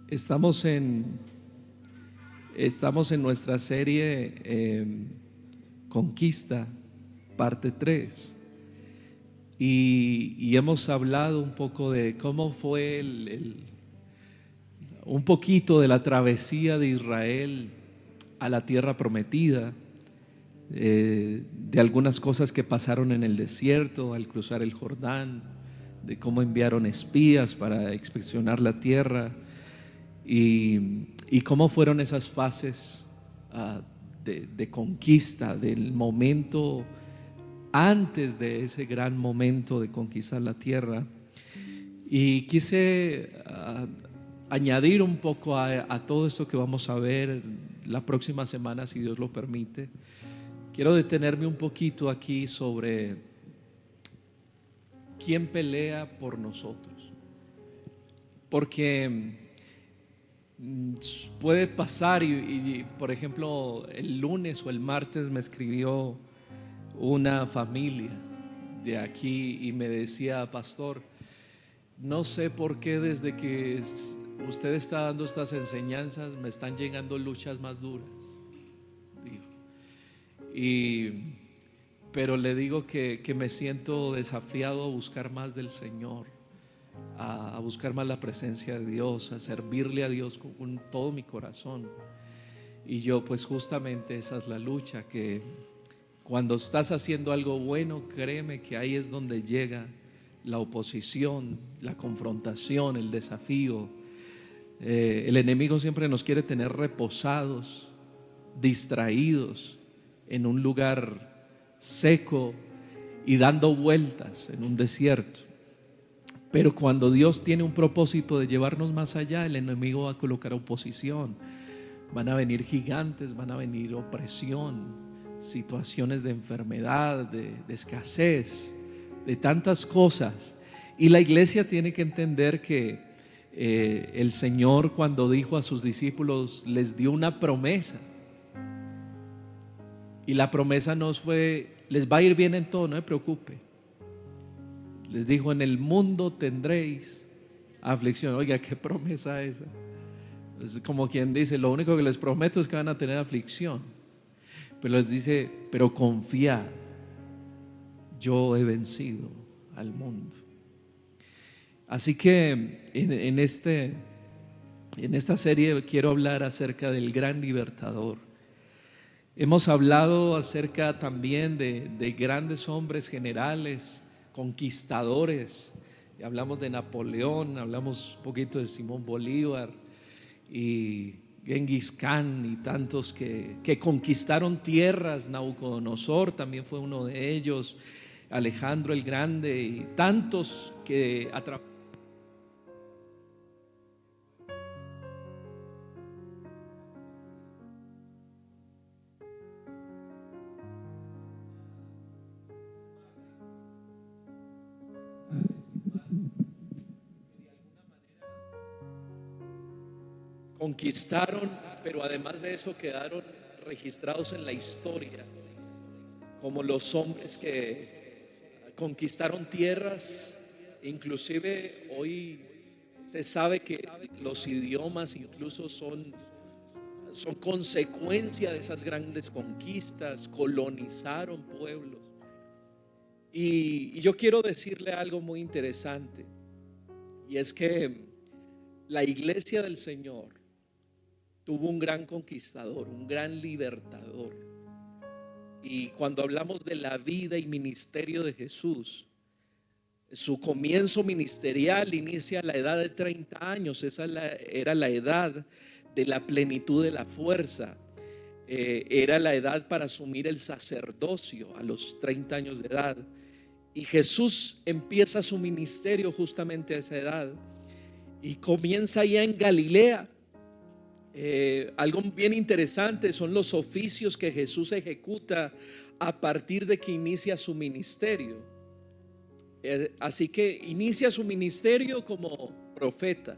Estamos en, estamos en nuestra serie Conquista, parte 3. Y hemos hablado un poco de cómo fue un poquito de la travesía de Israel a la tierra prometida, de algunas cosas que pasaron en el desierto al cruzar el Jordán, de cómo enviaron espías para inspeccionar la tierra y cómo fueron esas fases de conquista, del momento antes de ese gran momento de conquistar la tierra. Y quise añadir un poco a todo esto que vamos a ver la próxima semana, si Dios lo permite. Quiero detenerme un poquito aquí sobre quién pelea por nosotros, porque puede pasar y por ejemplo el lunes o el martes me escribió una familia de aquí y me decía: pastor, no sé por qué desde que usted está dando estas enseñanzas me están llegando luchas más duras, dijo. Pero le digo que me siento desafiado a buscar más del Señor, a buscar más la presencia de Dios, a servirle a Dios con todo mi corazón. Y yo, pues justamente esa es la lucha, que cuando estás haciendo algo bueno, créeme que ahí es donde llega la oposición, la confrontación, el desafío. El enemigo siempre nos quiere tener reposados, distraídos en un lugar seco y dando vueltas en un desierto. Pero cuando Dios tiene un propósito de llevarnos más allá, el enemigo va a colocar oposición. Van a venir gigantes, van a venir opresión, situaciones de enfermedad, de escasez, de tantas cosas. Y la iglesia tiene que entender que el Señor, cuando dijo a sus discípulos, les dio una promesa. Y la promesa no fue: les va a ir bien en todo, no se preocupe. Les dijo: en el mundo tendréis aflicción. Oiga, qué promesa esa. Es como quien dice: lo único que les prometo es que van a tener aflicción. Pero les dice: pero confiad, yo he vencido al mundo. Así que en esta serie quiero hablar acerca del gran libertador. Hemos hablado acerca también de grandes hombres generales, conquistadores. Hablamos de Napoleón, hablamos un poquito de Simón Bolívar y Genghis Khan y tantos que conquistaron tierras. Nabucodonosor también fue uno de ellos, Alejandro el Grande y tantos que atraparon. Conquistaron, pero además de eso quedaron registrados en la historia como los hombres que conquistaron tierras. Inclusive hoy se sabe que los idiomas incluso son consecuencia de esas grandes conquistas. Colonizaron pueblos. Y yo quiero decirle algo muy interesante, y es que la iglesia del Señor tuvo un gran conquistador, un gran libertador. Y cuando hablamos de la vida y ministerio de Jesús, su comienzo ministerial inicia a la edad de 30 años. Esa era la edad de la plenitud de la fuerza. Era la edad para asumir el sacerdocio a los 30 años de edad. Y Jesús empieza su ministerio justamente a esa edad y comienza ya en Galilea. Algo bien interesante son los oficios que Jesús ejecuta a partir de que inicia su ministerio. Así que inicia su ministerio como profeta,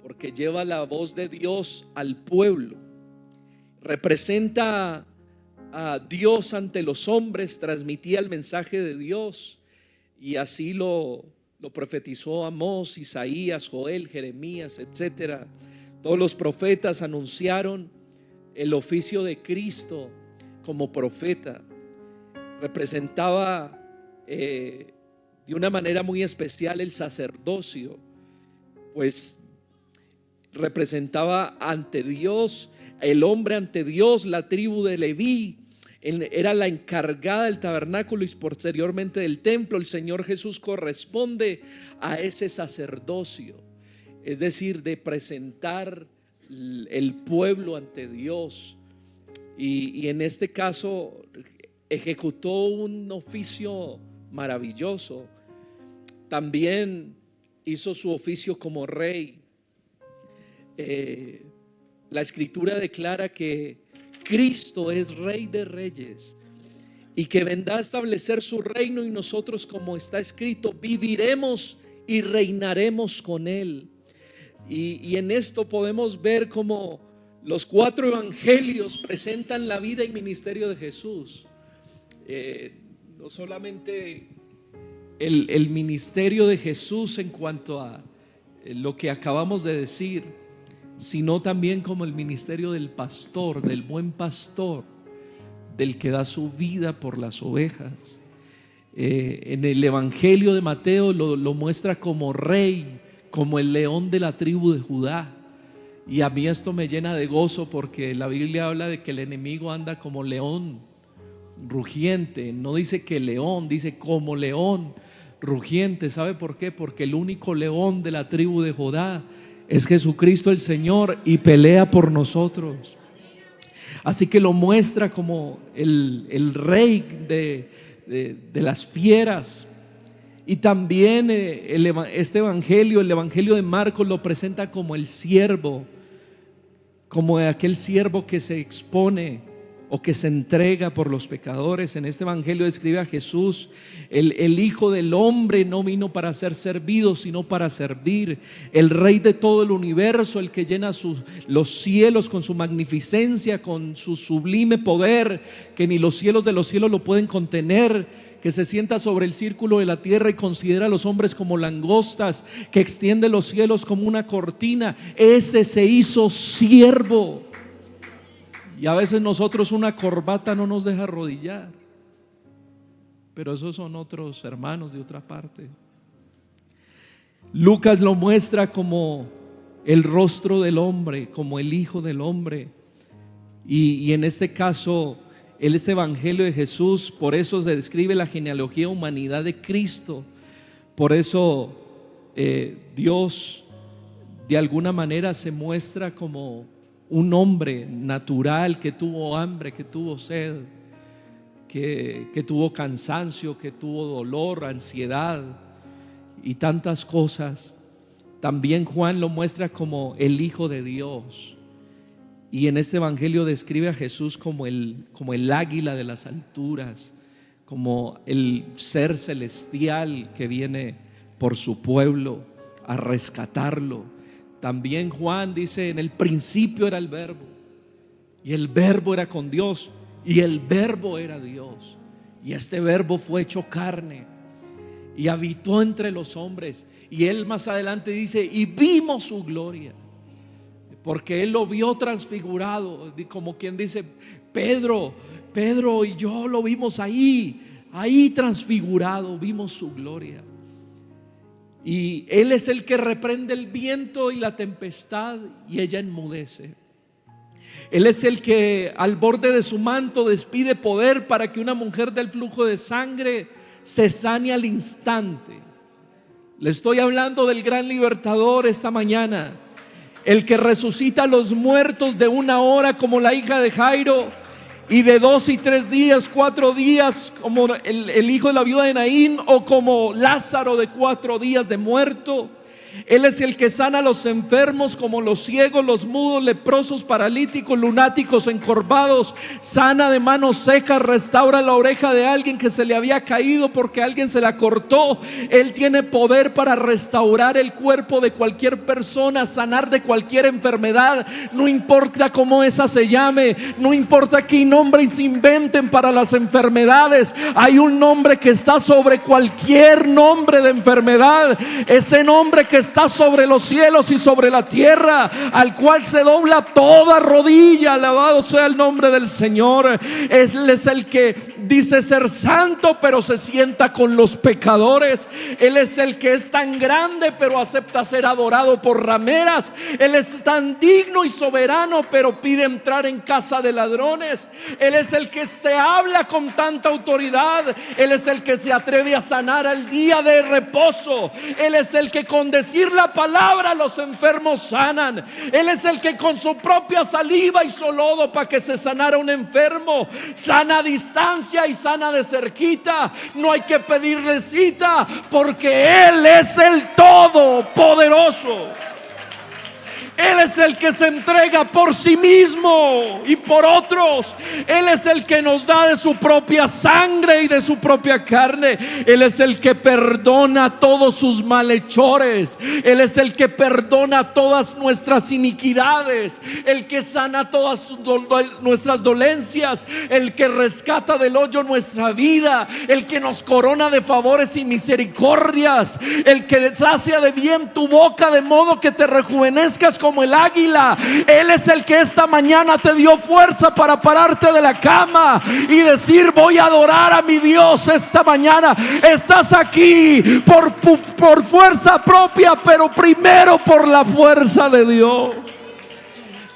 porque lleva la voz de Dios al pueblo, representa a Dios ante los hombres, transmitía el mensaje de Dios y así lo lo profetizó Amós, Isaías, Joel, Jeremías, etcétera. Todos los profetas anunciaron el oficio de Cristo como profeta. Representaba de una manera muy especial el sacerdocio, pues representaba ante Dios, el hombre ante Dios. La tribu de Leví era la encargada del tabernáculo y posteriormente del templo. El Señor Jesús corresponde a ese sacerdocio, es decir, de presentar el pueblo ante Dios, y en este caso ejecutó un oficio maravilloso. También hizo su oficio como rey. La escritura declara que Cristo es Rey de Reyes y que vendrá a establecer su reino, y nosotros, como está escrito, viviremos y reinaremos con Él. Y en esto podemos ver cómo los 4 evangelios presentan la vida y ministerio de Jesús. No solamente el ministerio de Jesús en cuanto a lo que acabamos de decir, sino también como el ministerio del pastor, del buen pastor, del que da su vida por las ovejas. En el evangelio de Mateo lo muestra como rey, como el león de la tribu de Judá. Y a mí esto me llena de gozo, porque la Biblia habla de que el enemigo anda como león rugiente. No dice que león, dice como león rugiente. ¿Sabe por qué? Porque el único león de la tribu de Judá es Jesucristo el Señor, y pelea por nosotros. Así que lo muestra como el rey de las fieras. Y también este evangelio, el evangelio de Marcos, lo presenta como el siervo, como aquel siervo que se expone o que se entrega por los pecadores. En este evangelio describe a Jesús, el Hijo del Hombre no vino para ser servido, sino para servir. El Rey de todo el universo, el que llena los cielos con su magnificencia, con su sublime poder, que ni los cielos de los cielos lo pueden contener, que se sienta sobre el círculo de la tierra y considera a los hombres como langostas, que extiende los cielos como una cortina. Ese se hizo siervo. Y a veces nosotros una corbata no nos deja arrodillar, pero esos son otros hermanos de otra parte. Lucas lo muestra como el rostro del hombre, como el Hijo del Hombre. Y en este caso, este evangelio de Jesús, por eso se describe la genealogía humanidad de Cristo. Por eso Dios de alguna manera se muestra como un hombre natural, que tuvo hambre, que tuvo sed, que tuvo cansancio, que tuvo dolor, ansiedad y tantas cosas. También Juan lo muestra como el Hijo de Dios. Y en este evangelio describe a Jesús como el águila de las alturas, como el ser celestial que viene por su pueblo a rescatarlo. También Juan dice: en el principio era el Verbo, y el Verbo era con Dios, y el Verbo era Dios, y este Verbo fue hecho carne y habitó entre los hombres. Y él más adelante dice: y vimos su gloria, porque él lo vio transfigurado, como quien dice: Pedro y yo lo vimos ahí transfigurado, vimos su gloria. Y él es el que reprende el viento y la tempestad, y ella enmudece. Él es el que al borde de su manto despide poder para que una mujer del flujo de sangre se sane al instante. Le estoy hablando del gran libertador esta mañana, el que resucita a los muertos de una hora, como la hija de Jairo, y de 2 y 3 días, 4 días, como el hijo de la viuda de Naín, o como Lázaro, de 4 días de muerto. Él es el que sana a los enfermos como los ciegos, los mudos, leprosos, paralíticos, lunáticos, encorvados. Sana de manos secas, restaura la oreja de alguien que se le había caído porque alguien se la cortó. Él tiene poder para restaurar el cuerpo de cualquier persona, sanar de cualquier enfermedad. No importa cómo esa se llame, no importa qué nombre se inventen para las enfermedades. Hay un nombre que está sobre cualquier nombre de enfermedad. Ese nombre que está sobre los cielos y sobre la tierra, al cual se dobla toda rodilla. Alabado sea el nombre del Señor. Él es el que dice ser santo, pero se sienta con los pecadores. Él es el que es tan grande, pero acepta ser adorado por rameras. Él es tan digno y soberano, pero pide entrar en casa de ladrones. Él es el que se habla con tanta autoridad. Él es el que se atreve a sanar al día de reposo. Él es el que con decir la palabra los enfermos sanan. Él es el que con su propia saliva hizo lodo para que se sanara un enfermo. Sana a distancia y sana de cerquita. No hay que pedirle cita, porque Él es el Todopoderoso. Él es el que se entrega por sí mismo y por otros. Él es el que nos da de su propia sangre y de su propia carne. Él es el que perdona todos sus malhechores. Él es el que perdona todas nuestras iniquidades. El que sana todas nuestras dolencias. El que rescata del hoyo nuestra vida. El que nos corona de favores y misericordias. El que sacia de bien tu boca de modo que te rejuvenezcas como el águila. Él es el que esta mañana te dio fuerza para pararte de la cama y decir: voy a adorar a mi Dios esta mañana. Estás aquí por fuerza propia, pero primero por la fuerza de Dios.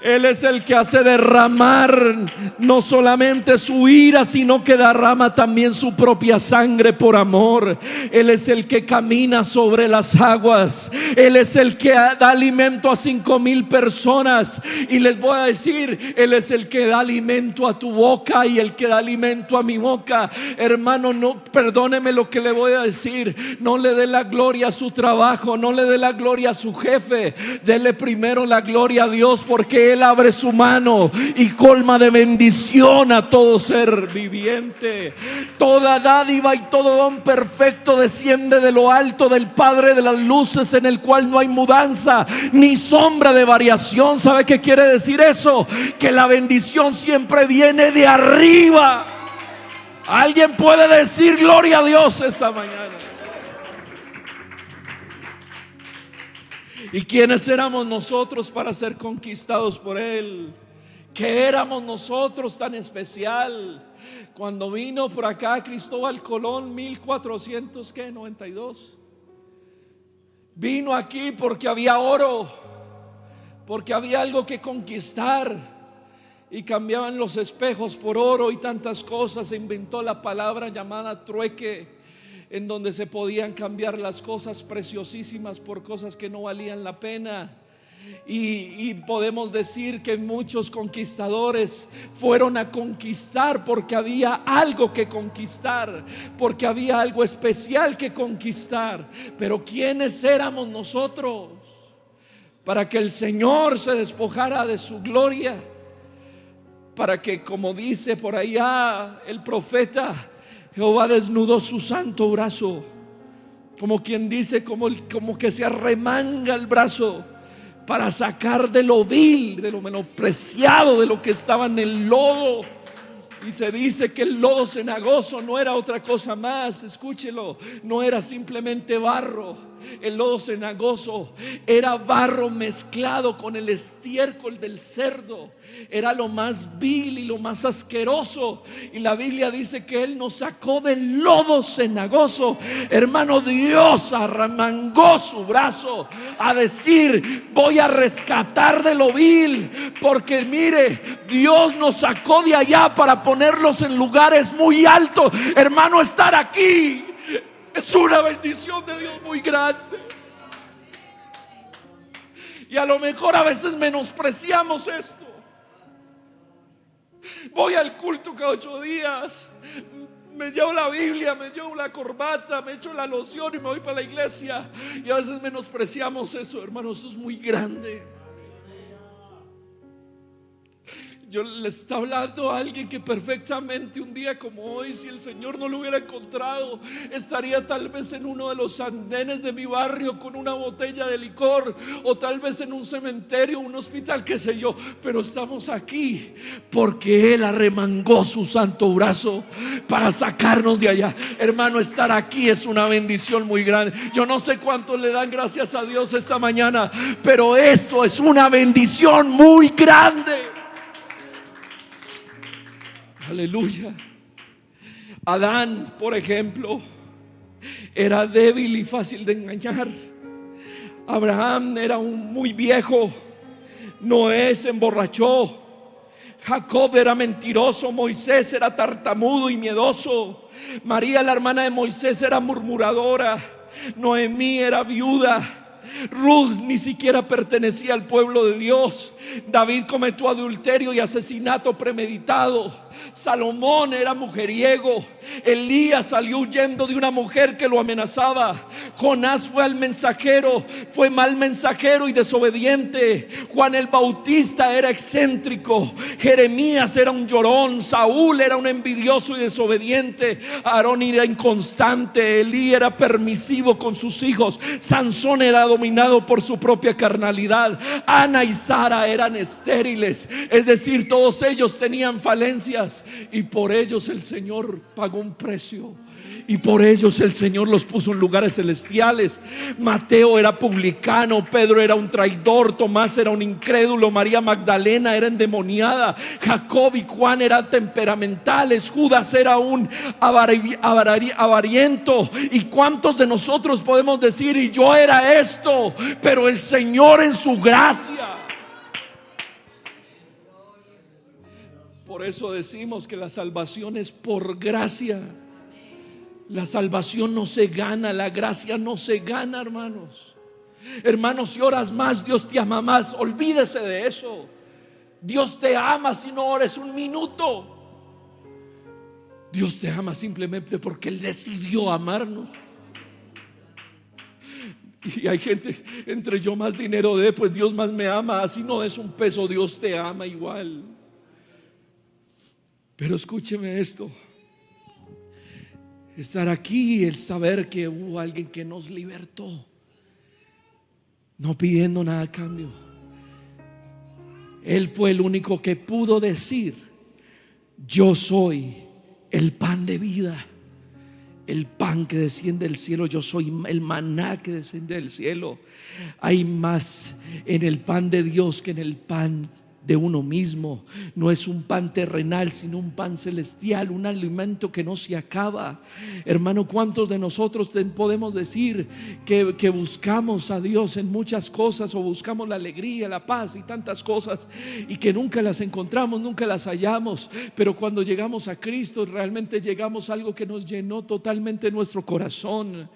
Él es el que hace derramar no solamente su ira, sino que derrama también su propia sangre por amor. Él es el que camina sobre las aguas. Él es el que da alimento a 5,000 personas. Y les voy a decir, Él es el que da alimento a tu boca y el que da alimento a mi boca. Hermano, no, perdóneme lo que le voy a decir. No le dé la gloria a su trabajo, no le dé la gloria a su jefe. Dele primero la gloria a Dios, porque Él abre su mano y colma de bendición a todo ser viviente. Toda dádiva y todo don perfecto desciende de lo alto del Padre de las luces, en el cual no hay mudanza ni sombra de variación. ¿Sabe qué quiere decir eso? Que la bendición siempre viene de arriba. ¿Alguien puede decir gloria a Dios esta mañana? ¿Y quiénes éramos nosotros para ser conquistados por Él? ¿Qué éramos nosotros tan especial? Cuando vino por acá Cristóbal Colón, 1492, vino aquí porque había oro, porque había algo que conquistar, y cambiaban los espejos por oro y tantas cosas. Se inventó la palabra llamada trueque, en donde se podían cambiar las cosas preciosísimas por cosas que no valían la pena. Y podemos decir que muchos conquistadores fueron a conquistar porque había algo que conquistar, porque había algo especial que conquistar. Pero ¿quiénes éramos nosotros para que el Señor se despojara de su gloria? Para que, como dice por allá el profeta, Jehová desnudó su santo brazo, como quien dice, como que se arremanga el brazo para sacar de lo vil, de lo menospreciado, de lo que estaba en el lodo. Y se dice que el lodo cenagoso no era otra cosa más, escúchelo, no era simplemente barro. El lodo cenagoso era barro mezclado con el estiércol del cerdo. Era lo más vil y lo más asqueroso. Y la Biblia dice que Él nos sacó del lodo cenagoso. Hermano, Dios arremangó su brazo a decir: voy a rescatar de lo vil. Porque mire, Dios nos sacó de allá para ponerlos en lugares muy altos. Hermano, estar aquí es una bendición de Dios muy grande. Y a lo mejor a veces menospreciamos esto. Voy al culto cada 8 días. Me llevo la Biblia, me llevo la corbata, me echo la loción y me voy para la iglesia. Y a veces menospreciamos eso, hermanos, eso es muy grande. Yo le está hablando a alguien que perfectamente un día como hoy, si el Señor no lo hubiera encontrado, estaría tal vez en uno de los andenes de mi barrio con una botella de licor, o tal vez en un cementerio, un hospital, qué sé yo. Pero estamos aquí porque Él arremangó su santo brazo para sacarnos de allá. Hermano, estar aquí es una bendición muy grande. Yo no sé cuántos le dan gracias a Dios esta mañana, pero esto es una bendición muy grande. Aleluya. Adán, por ejemplo, era débil y fácil de engañar. Abraham era muy viejo. Noé se emborrachó. Jacob era mentiroso. Moisés era tartamudo y miedoso. María, la hermana de Moisés, era murmuradora. Noemí era viuda. Ruth ni siquiera pertenecía al pueblo de Dios. David cometió adulterio y asesinato premeditado. Salomón era mujeriego. Elías salió huyendo de una mujer que lo amenazaba. Jonás fue fue mal mensajero y desobediente. Juan el Bautista era excéntrico. Jeremías era un llorón. Saúl era un envidioso y desobediente. Aarón era inconstante. Elí era permisivo con sus hijos. Sansón era dominado por su propia carnalidad. Ana y Sara eran estériles, es decir, todos ellos tenían falencias, y por ellos el Señor pagó un precio, y por ellos el Señor los puso en lugares celestiales. Mateo era publicano, Pedro era un traidor, Tomás era un incrédulo, María Magdalena era endemoniada, Jacob y Juan eran temperamentales, Judas era un avariento. ¿Y cuántos de nosotros podemos decir: y yo era esto? Pero el Señor en su gracia. Por eso decimos que la salvación es por gracia. La salvación no se gana, la gracia no se gana, hermanos. Hermanos, si oras más, Dios te ama más. Olvídese de eso. Dios te ama si no ores un minuto. Dios te ama simplemente porque Él decidió amarnos. Y hay gente, entre yo más dinero dé, pues Dios más me ama. Así no es un peso, Dios te ama igual. Pero escúcheme esto: estar aquí, el saber que hubo alguien que nos libertó, no pidiendo nada a cambio. Él fue el único que pudo decir: yo soy el pan de vida, el pan que desciende del cielo. Yo soy el maná que desciende del cielo. Hay más en el pan de Dios que en el pan de uno mismo. No es un pan terrenal, sino un pan celestial, un alimento que no se acaba. Hermano, ¿cuántos de nosotros podemos decir que buscamos a Dios en muchas cosas, o buscamos la alegría, la paz y tantas cosas, y que nunca las encontramos, nunca las hallamos? Pero cuando llegamos a Cristo, realmente llegamos a algo que nos llenó totalmente nuestro corazón.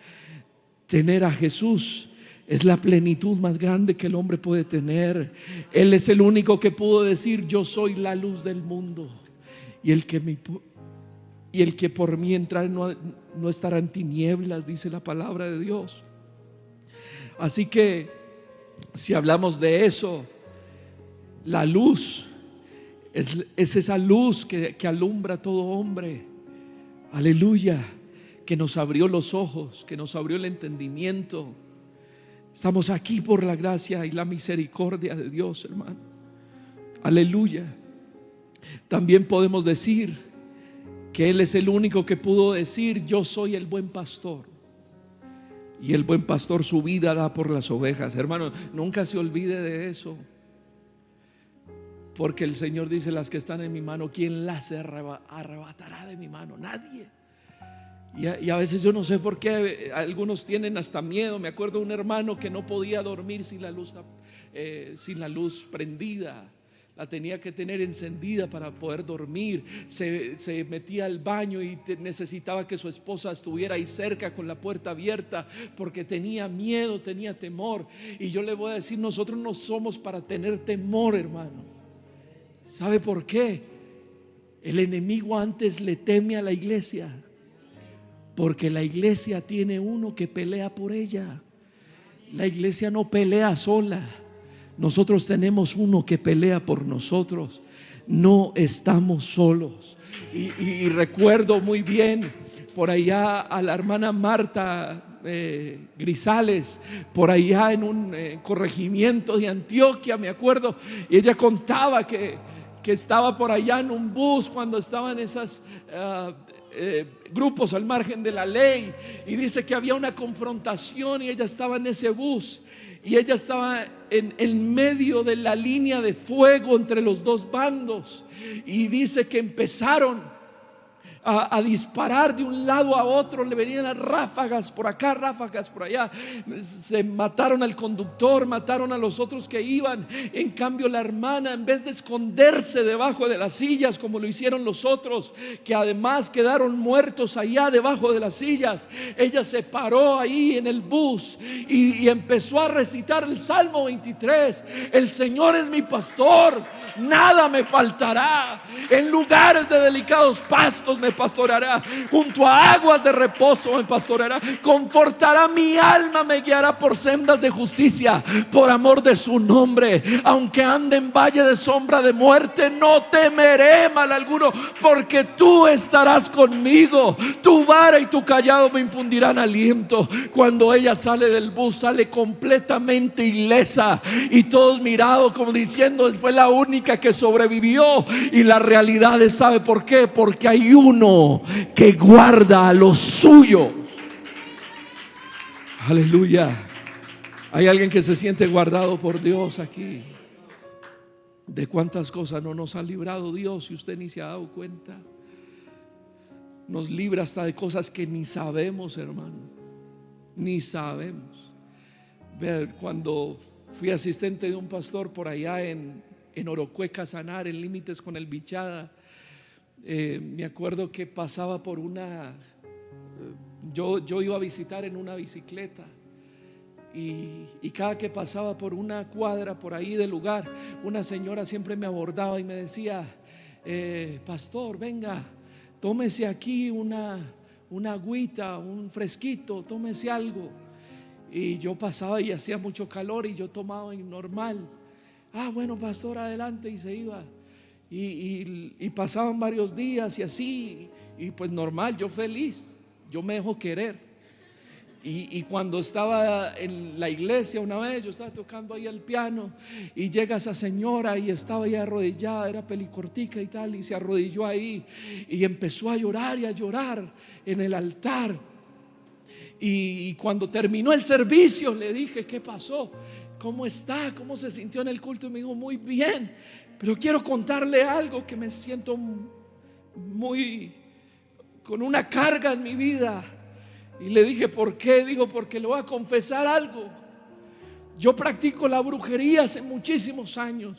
Tener a Jesús es la plenitud más grande que el hombre puede tener. Él es el único que pudo decir: yo soy la luz del mundo, y el que por mí entrar no estará en tinieblas, dice la palabra de Dios. Así que si hablamos de eso, la luz es esa luz que alumbra a todo hombre. Aleluya, que nos abrió los ojos, que nos abrió el entendimiento. Estamos aquí por la gracia y la misericordia de Dios, hermano. Aleluya. También podemos decir que Él es el único que pudo decir: yo soy el buen pastor, y el buen pastor su vida da por las ovejas. Hermano, nunca se olvide de eso, porque el Señor dice: las que están en mi mano, ¿quién las arrebatará de mi mano? Nadie. Y a veces yo no sé por qué algunos tienen hasta miedo. Me acuerdo de un hermano que no podía dormir sin la luz prendida. La tenía que tener encendida para poder dormir. Se metía al baño y necesitaba que su esposa estuviera ahí cerca con la puerta abierta, porque tenía miedo, tenía temor. Y yo le voy a decir: nosotros no somos para tener temor, hermano. ¿Sabe por qué? El enemigo antes le teme a la iglesia porque la iglesia tiene uno que pelea por ella. La iglesia no pelea sola. Nosotros tenemos uno que pelea por nosotros. No estamos solos. Y recuerdo muy bien por allá a la hermana Marta Grisales, por allá en un corregimiento de Antioquia, me acuerdo, y ella contaba que estaba por allá en un bus cuando estaban esas grupos al margen de la ley, y dice que había una confrontación y ella estaba en ese bus y ella estaba en medio de la línea de fuego entre los dos bandos, y dice que empezaron a disparar de un lado a otro, le venían las ráfagas por acá, ráfagas por allá. Se mataron al conductor, mataron a los otros que iban. En cambio la hermana, en vez de esconderse debajo de las sillas como lo hicieron los otros, que además quedaron muertos allá debajo de las sillas, ella se paró ahí en el bus y empezó a recitar el Salmo 23. El Señor es mi pastor, nada me faltará. En lugares de delicados pastos me pastoreará, junto a aguas de reposo me pastoreará, confortará mi alma, me guiará por sendas de justicia por amor de su nombre. Aunque ande en valle de sombra de muerte, no temeré mal alguno, porque tú estarás conmigo. Tu vara y tu callado me infundirán aliento. Cuando ella sale del bus, sale completamente ilesa, y todos mirados como diciendo, fue la única que sobrevivió. Y la realidad es, ¿sabe por qué? Porque hay uno que guarda a los suyos. Aleluya. Hay alguien que se siente guardado por Dios aquí. De cuántas cosas no nos ha librado Dios y usted ni se ha dado cuenta. Nos libra hasta de cosas que ni sabemos, hermano. Ni sabemos. Ver, cuando fui asistente de un pastor por allá en Orocué, Casanar, en límites con el Bichada, me acuerdo que pasaba por una yo iba a visitar en una bicicleta, y cada que pasaba por una cuadra por ahí del lugar, una señora siempre me abordaba y me decía, pastor, venga, tómese aquí una agüita, un fresquito, tómese algo. Y yo pasaba y hacía mucho calor y yo tomaba normal. Bueno, pastor, adelante, y se iba. Y pasaban varios días y así, y pues normal, yo feliz, yo me dejo querer. Y cuando estaba en la iglesia una vez, yo estaba tocando ahí el piano y llega esa señora y estaba ahí arrodillada, era pelicortica y tal, y se arrodilló ahí y empezó a llorar y a llorar en el altar. Y cuando terminó el servicio le dije, ¿qué pasó? ¿Cómo está? ¿Cómo se sintió en el culto? Y me dijo, muy bien, pero quiero contarle algo, que me siento muy con una carga en mi vida. Y le dije, ¿por qué? Digo, porque le voy a confesar algo. Yo practico la brujería hace muchísimos años,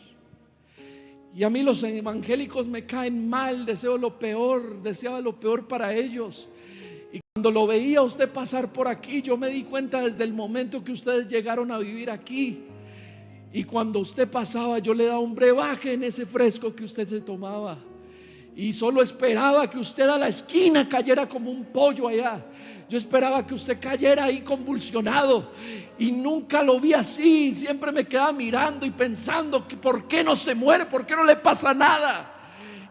y a mí los evangélicos me caen mal, deseaba lo peor para ellos. Y cuando lo veía usted pasar por aquí, yo me di cuenta desde el momento que ustedes llegaron a vivir aquí. Y cuando usted pasaba, yo le daba un brebaje en ese fresco que usted se tomaba, y solo esperaba que usted a la esquina cayera como un pollo allá. Yo esperaba que usted cayera ahí convulsionado, y nunca lo vi así. Siempre me quedaba mirando y pensando que ¿por qué no se muere? ¿Por qué no le pasa nada?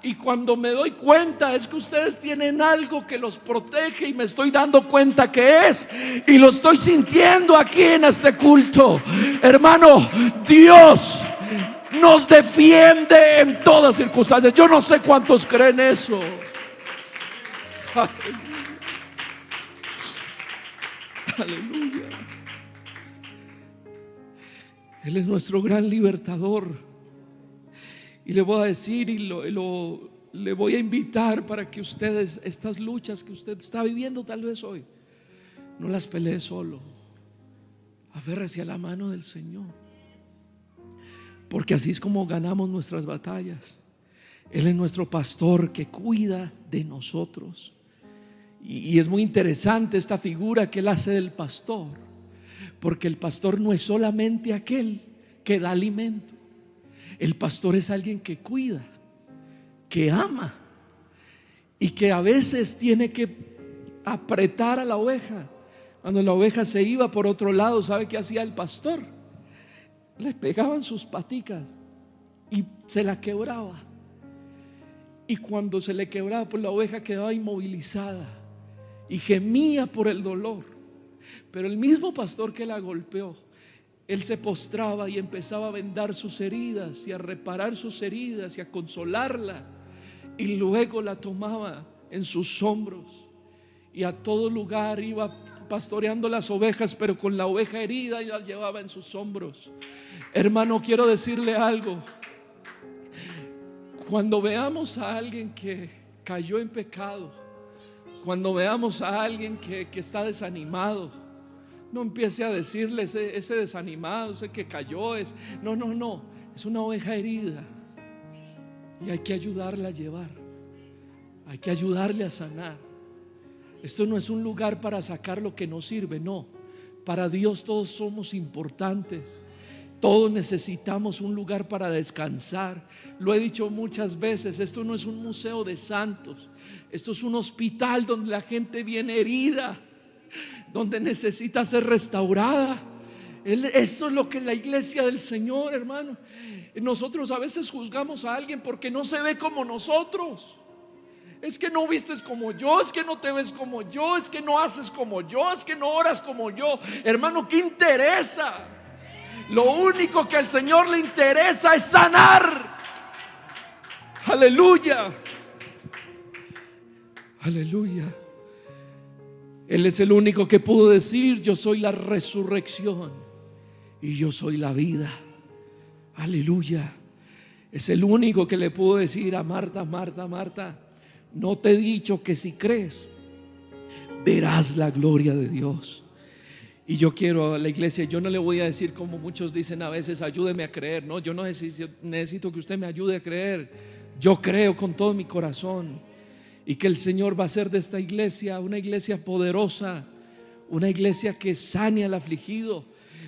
Y cuando me doy cuenta es que ustedes tienen algo que los protege, y me estoy dando cuenta que es, y lo estoy sintiendo aquí en este culto. Hermano, Dios nos defiende en todas circunstancias. Yo no sé cuántos creen eso. Aleluya. Él es nuestro gran libertador. Y le voy a decir, y le voy a invitar para que ustedes, estas luchas que usted está viviendo tal vez hoy, no las pelee solo. Aférrese a la mano del Señor, porque así es como ganamos nuestras batallas. Él es nuestro pastor que cuida de nosotros. Y es muy interesante esta figura que él hace del pastor, porque el pastor no es solamente aquel que da alimento. El pastor es alguien que cuida, que ama, y que a veces tiene que apretar a la oveja. Cuando la oveja se iba por otro lado, ¿sabe qué hacía el pastor? Le pegaban sus paticas y se la quebraba. Y cuando se le quebraba, pues la oveja quedaba inmovilizada y gemía por el dolor. Pero el mismo pastor que la golpeó, él se postraba y empezaba a vendar sus heridas y a reparar sus heridas y a consolarla. Y luego la tomaba en sus hombros y a todo lugar iba pastoreando las ovejas, pero con la oveja herida y la llevaba en sus hombros. Hermano, quiero decirle algo. Cuando veamos a alguien que cayó en pecado, cuando veamos a alguien que está desanimado, no empiece a decirle ese desanimado, ese que cayó no, es una oveja herida y hay que ayudarla a llevar, hay que ayudarle a sanar. Esto no es un lugar para sacar lo que no sirve, no. Para Dios todos somos importantes. Todos necesitamos un lugar para descansar. Lo he dicho muchas veces, esto no es un museo de santos. Esto es un hospital donde la gente viene herida, donde necesita ser restaurada. Eso es lo que es la iglesia del Señor, hermano. Nosotros a veces juzgamos a alguien porque no se ve como nosotros. Es que no vistes como yo, es que no te ves como yo, es que no haces como yo, es que no oras como yo. Hermano, ¿qué interesa? Lo único que al Señor le interesa es sanar. Aleluya. Aleluya. Él es el único que pudo decir: yo soy la resurrección y yo soy la vida. Aleluya. Es el único que le pudo decir a Marta: Marta, Marta, no te he dicho que si crees verás la gloria de Dios. Y yo quiero a la iglesia, yo no le voy a decir como muchos dicen a veces: ayúdeme a creer. No, yo no necesito que usted me ayude a creer. Yo creo con todo mi corazón y que el Señor va a hacer de esta iglesia una iglesia poderosa, una iglesia que sane al afligido,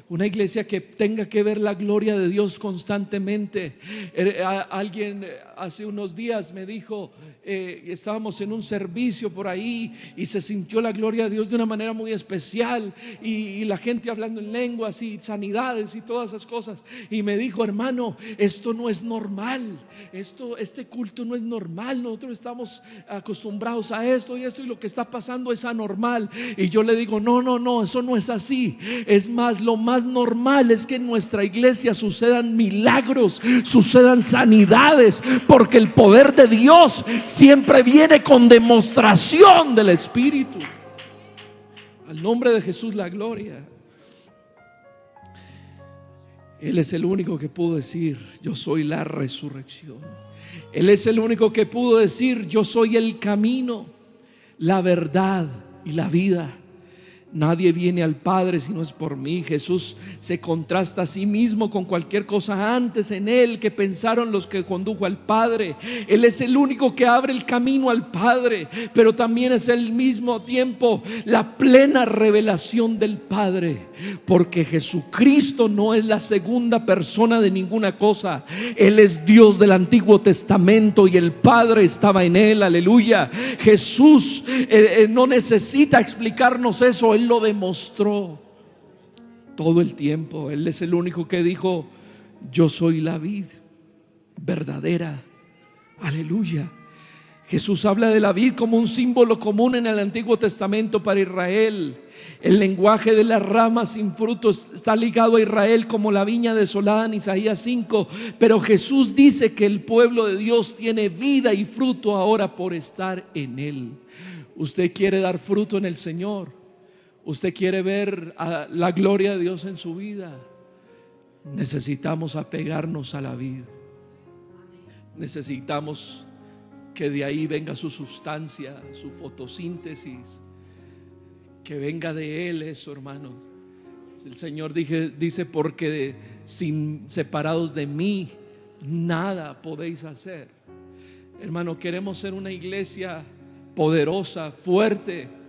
una iglesia que tenga que ver la gloria de Dios constantemente. Alguien hace unos días me dijo, estábamos en un servicio por ahí y se sintió la gloria de Dios de una manera muy especial y la gente hablando en lenguas y sanidades y todas esas cosas, y me dijo: hermano, esto no es normal, este culto no es normal, nosotros estamos acostumbrados a esto y lo que está pasando es anormal. Y yo le digo: no, eso no es así. Es más, lo más normal es que en nuestra iglesia sucedan milagros, sucedan sanidades, porque el poder de Dios siempre viene con demostración del Espíritu. Al nombre de Jesús la gloria. Él es el único que pudo decir: yo soy la resurrección. Él es el único que pudo decir: yo soy el camino, la verdad y la vida. Nadie viene al Padre si no es por mí. Jesús se contrasta a sí mismo con cualquier cosa antes en él que pensaron los que condujo al Padre. Él es el único que abre el camino al Padre, pero también es al mismo tiempo la plena revelación del Padre, porque Jesucristo no es la segunda persona de ninguna cosa. Él es Dios del Antiguo Testamento y el Padre estaba en él. Aleluya. Jesús no necesita explicarnos eso. Él lo demostró todo el tiempo. Él es el único que dijo: yo soy la vid verdadera. Aleluya. Jesús habla de la vid como un símbolo común en el Antiguo Testamento para Israel. El lenguaje de las ramas sin frutos está ligado a Israel como la viña desolada en Isaías 5. Pero Jesús dice que el pueblo de Dios tiene vida y fruto ahora por estar en él. Usted quiere dar fruto en el Señor. Usted quiere ver la gloria de Dios en su vida. Necesitamos apegarnos a la vid. Necesitamos que de ahí venga su sustancia, su fotosíntesis, que venga de Él eso, hermano. El Señor dice: porque separados de mí nada podéis hacer. Hermano, queremos ser una iglesia poderosa, fuerte.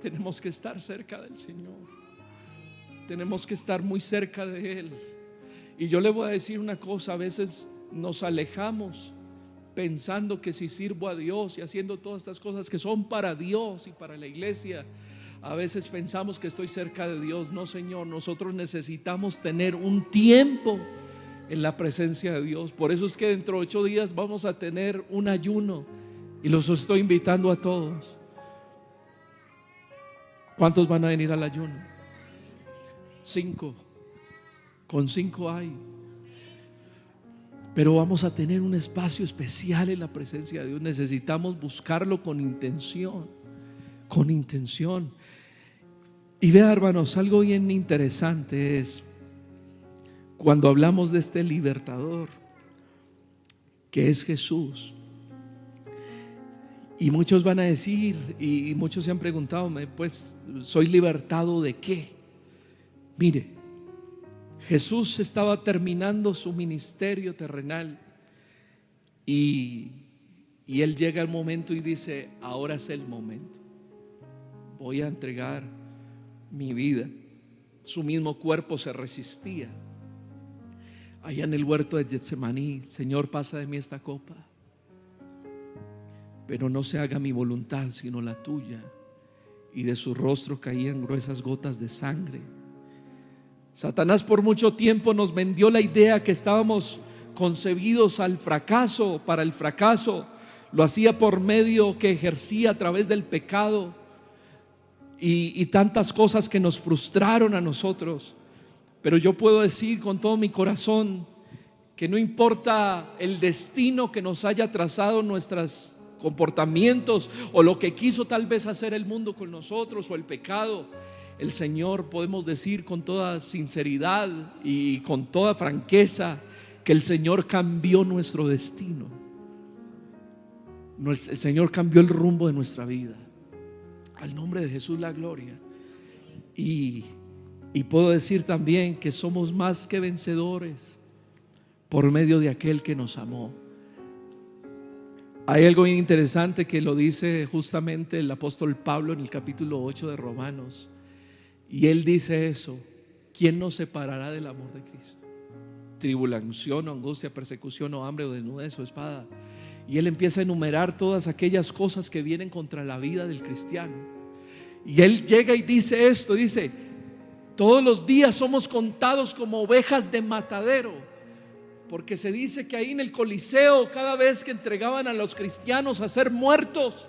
Tenemos que estar cerca del Señor. Tenemos que estar muy cerca de Él. Y yo le voy a decir una cosa: a veces nos alejamos pensando que si sirvo a Dios y haciendo todas estas cosas que son para Dios y para la iglesia, a veces pensamos que estoy cerca de Dios. No, Señor, nosotros necesitamos tener un tiempo en la presencia de Dios. Por eso es que dentro de 8 días vamos a tener un ayuno y los estoy invitando a todos. ¿Cuántos van a venir al ayuno? 5. Con 5 hay. Pero vamos a tener un espacio especial en la presencia de Dios. Necesitamos buscarlo con intención. Con intención. Y vea, hermanos, algo bien interesante es cuando hablamos de este libertador que es Jesús. Y muchos van a decir, y muchos se han preguntado, pues, ¿soy libertado de qué? Mire, Jesús estaba terminando su ministerio terrenal y Él llega al momento y dice: ahora es el momento, voy a entregar mi vida. Su mismo cuerpo se resistía. Allá en el huerto de Getsemaní: Señor, pasa de mí esta copa, pero no se haga mi voluntad sino la tuya. Y de su rostro caían gruesas gotas de sangre. Satanás por mucho tiempo nos vendió la idea que estábamos concebidos al fracaso, para el fracaso. Lo hacía por medio que ejercía a través del pecado y tantas cosas que nos frustraron a nosotros. Pero yo puedo decir con todo mi corazón que no importa el destino que nos haya trazado nuestros comportamientos o lo que quiso tal vez hacer el mundo con nosotros o el pecado, el Señor, podemos decir con toda sinceridad y con toda franqueza que el Señor cambió nuestro destino. El Señor cambió el rumbo de nuestra vida. Al nombre de Jesús la gloria. Y puedo decir también que somos más que vencedores por medio de aquel que nos amó. Hay algo bien interesante que lo dice justamente el apóstol Pablo en el capítulo 8 de Romanos. Y él dice eso: ¿quién nos separará del amor de Cristo? Tribulación, o angustia, persecución, o hambre, o desnudez, o espada. Y él empieza a enumerar todas aquellas cosas que vienen contra la vida del cristiano. Y él llega y dice esto, dice: todos los días somos contados como ovejas de matadero. Porque se dice que ahí en el Coliseo, cada vez que entregaban a los cristianos a ser muertos,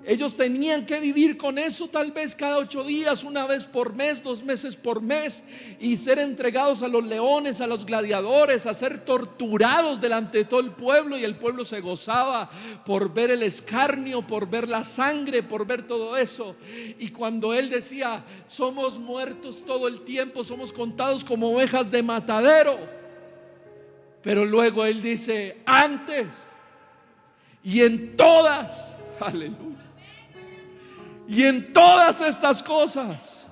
ellos tenían que vivir con eso tal vez cada 8 días, una vez por mes, 2 meses por mes, y ser entregados a los leones, a los gladiadores, a ser torturados delante de todo el pueblo. Y el pueblo se gozaba por ver el escarnio, por ver la sangre, por ver todo eso. Y cuando él decía: somos muertos todo el tiempo, somos contados como ovejas de matadero, pero luego él dice: antes y en todas, aleluya, y en todas estas cosas,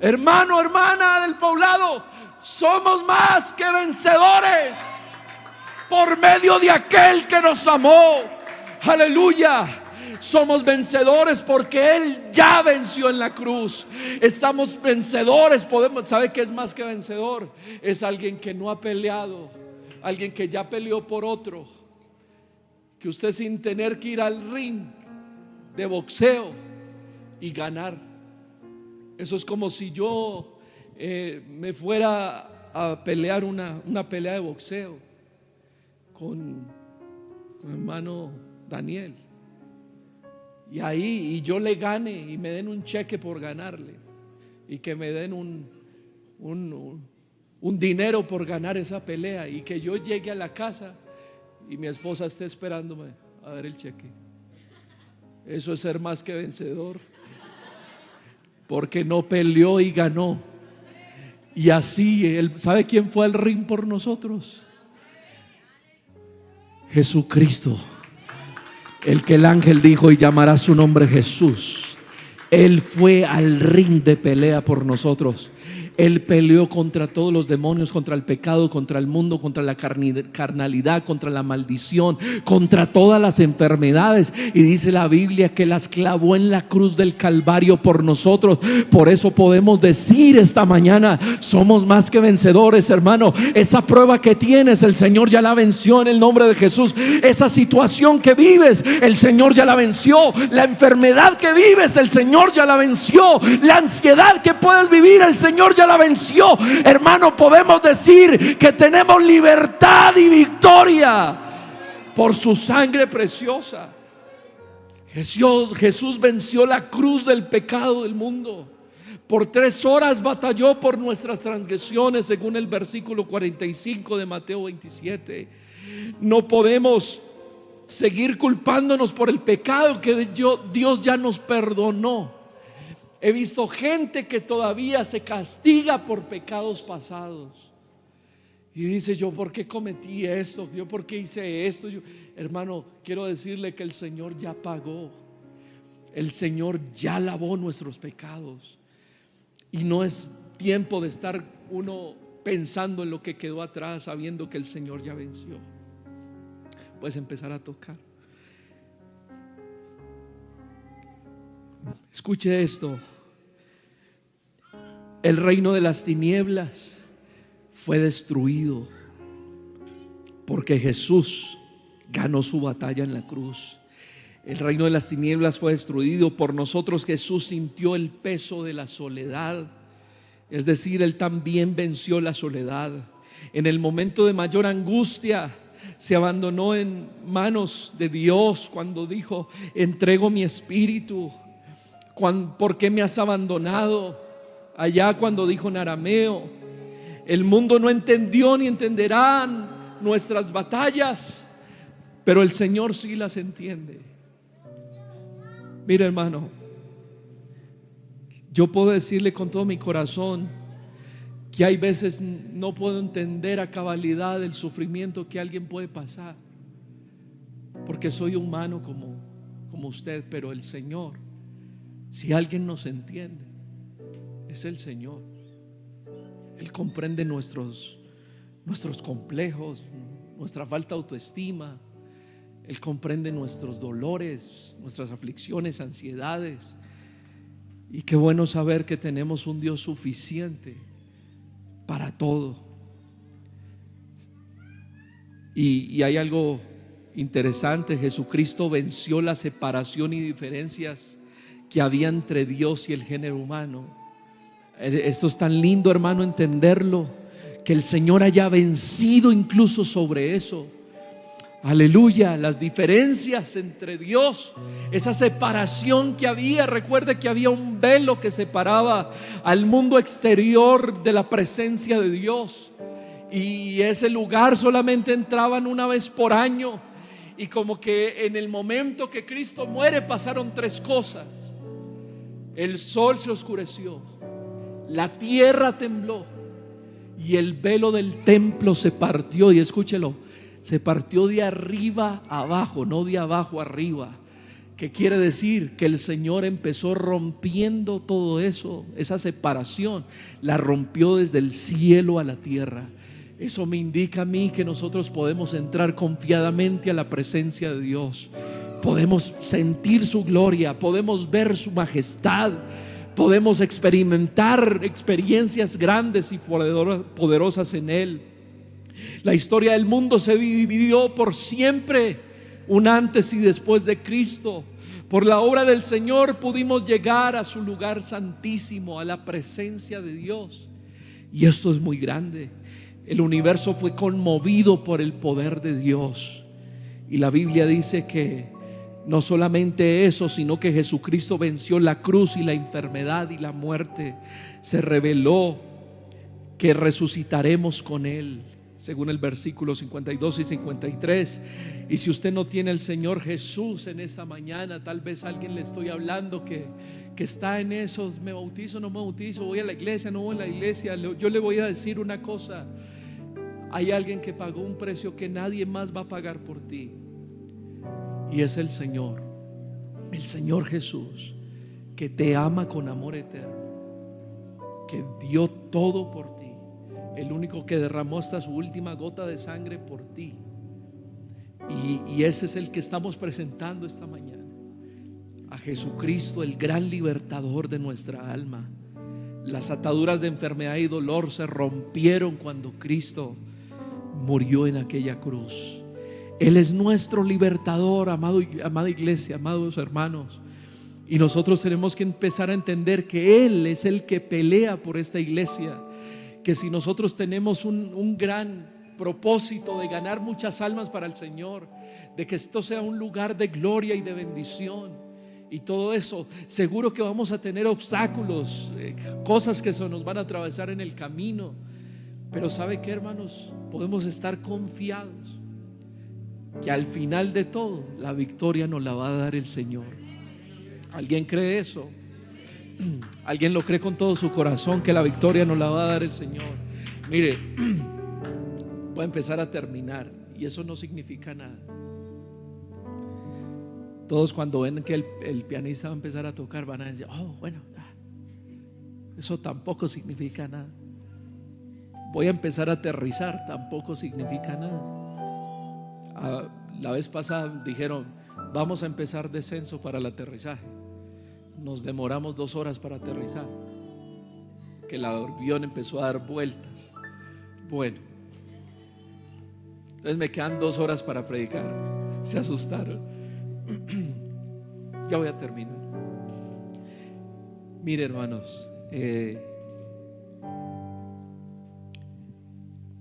hermano, hermana del poblado, somos más que vencedores por medio de aquel que nos amó. Aleluya. Somos vencedores porque Él ya venció en la cruz. Estamos vencedores. ¿Sabe qué es más que vencedor? Es alguien que no ha peleado, alguien que ya peleó por otro, que usted sin tener que ir al ring de boxeo y ganar. Eso es como si yo me fuera a pelear una pelea de boxeo con mi hermano Daniel, y ahí yo le gane y me den un cheque por ganarle, y que me den un dinero por ganar esa pelea, y que yo llegue a la casa y mi esposa esté esperándome a ver el cheque. Eso es ser más que vencedor, porque no peleó y ganó. Y así ¿sabe quién fue al ring por nosotros? Jesucristo, el que el ángel dijo: y llamará su nombre Jesús. Él fue al ring de pelea por nosotros. Él peleó contra todos los demonios, contra el pecado, contra el mundo, contra la carnalidad, contra la maldición, contra todas las enfermedades. Y dice la Biblia que las clavó en la cruz del Calvario por nosotros. Por eso podemos decir esta mañana: somos más que vencedores, hermano. Esa prueba que tienes, el Señor ya la venció en el nombre de Jesús. Esa situación que vives, el Señor ya la venció. La enfermedad que vives, el Señor ya la venció. La ansiedad que puedes vivir, el Señor ya la venció. Hermano, podemos decir que tenemos libertad y victoria por su sangre preciosa. Jesús venció la cruz del pecado del mundo. Por 3 horas batalló por nuestras transgresiones, según el versículo 45 de Mateo 27. No podemos seguir culpándonos por el pecado que Dios ya nos perdonó. He visto gente que todavía se castiga por pecados pasados y dice: yo por qué cometí esto, yo por qué hice esto. Hermano, quiero decirle que el Señor ya pagó. El Señor ya lavó nuestros pecados. Y no es tiempo de estar uno pensando en lo que quedó atrás, sabiendo que el Señor ya venció. Puedes empezar a tocar. Escuche esto: el reino de las tinieblas fue destruido porque Jesús ganó su batalla en la cruz. El reino de las tinieblas fue destruido por nosotros. Jesús sintió el peso de la soledad, es decir, Él también venció la soledad. En el momento de mayor angustia se abandonó en manos de Dios cuando dijo: entrego mi espíritu. ¿Por qué me has abandonado? Allá cuando dijo en arameo: el mundo no entendió ni entenderán nuestras batallas, pero el Señor sí las entiende. Mira, hermano, yo puedo decirle con todo mi corazón que hay veces no puedo entender a cabalidad el sufrimiento que alguien puede pasar, porque soy humano como usted. Pero el Señor, si alguien nos entiende, es el Señor. Él comprende nuestros complejos, nuestra falta de autoestima. Él comprende nuestros dolores, nuestras aflicciones, ansiedades. Y qué bueno saber que tenemos un Dios suficiente para todo. Y hay algo interesante: Jesucristo venció la separación y diferencias que había entre Dios y el género humano. Esto es tan lindo, hermano, entenderlo, que el Señor haya vencido incluso sobre eso. Aleluya. Las diferencias entre Dios, esa separación que había. Recuerde que había un velo que separaba al mundo exterior de la presencia de Dios, y ese lugar solamente entraban una vez por año. Y como que en el momento que Cristo muere pasaron 3 cosas: el sol se oscureció, la tierra tembló y el velo del templo se partió. Y escúchelo, se partió de arriba a abajo, no de abajo arriba. ¿Qué quiere decir? Que el Señor empezó rompiendo todo eso, esa separación, la rompió desde el cielo a la tierra. Eso me indica a mí que nosotros podemos entrar confiadamente a la presencia de Dios. Podemos sentir su gloria, podemos ver su majestad, podemos experimentar experiencias grandes y poderosas en Él. La historia del mundo se dividió por siempre, un antes y después de Cristo. Por la obra del Señor pudimos llegar a su lugar santísimo, a la presencia de Dios. Y esto es muy grande. El universo fue conmovido por el poder de Dios. Y la Biblia dice que no solamente eso, sino que Jesucristo venció la cruz y la enfermedad y la muerte. Se reveló que resucitaremos con Él, según el versículo 52 y 53. Y si usted no tiene al Señor Jesús en esta mañana, tal vez a alguien le estoy hablando que está en eso: me bautizo, no me bautizo, voy a la iglesia, no voy a la iglesia. Yo le voy a decir una cosa: hay alguien que pagó un precio que nadie más va a pagar por ti, y es el Señor Jesús, que te ama con amor eterno, que dio todo por ti, el único que derramó hasta su última gota de sangre por ti. Y ese es el que estamos presentando esta mañana, a Jesucristo, el gran libertador de nuestra alma. Las ataduras de enfermedad y dolor se rompieron cuando Cristo murió en aquella cruz. Él es nuestro libertador, amada iglesia, amados hermanos. Y nosotros tenemos que empezar a entender que Él es el que pelea por esta iglesia. Que si nosotros tenemos un gran propósito de ganar muchas almas para el Señor, de que esto sea un lugar de gloria y de bendición y todo eso, seguro que vamos a tener obstáculos, cosas que se nos van a atravesar en el camino. Pero ¿sabe qué, hermanos? Podemos estar confiados que al final de todo la victoria nos la va a dar el Señor. ¿Alguien cree eso? ¿Alguien lo cree con todo su corazón, que la victoria nos la va a dar el Señor? Mire, voy a empezar a terminar, y eso no significa nada. Todos cuando ven que el pianista va a empezar a tocar van a decir: oh, bueno, eso tampoco significa nada. Voy a empezar a aterrizar, tampoco significa nada. La vez pasada dijeron: vamos a empezar descenso para el aterrizaje. Nos demoramos 2 horas para aterrizar, que el avión empezó a dar vueltas. Bueno, entonces me quedan 2 horas para predicar. Se asustaron. Ya voy a terminar. Mire, hermanos,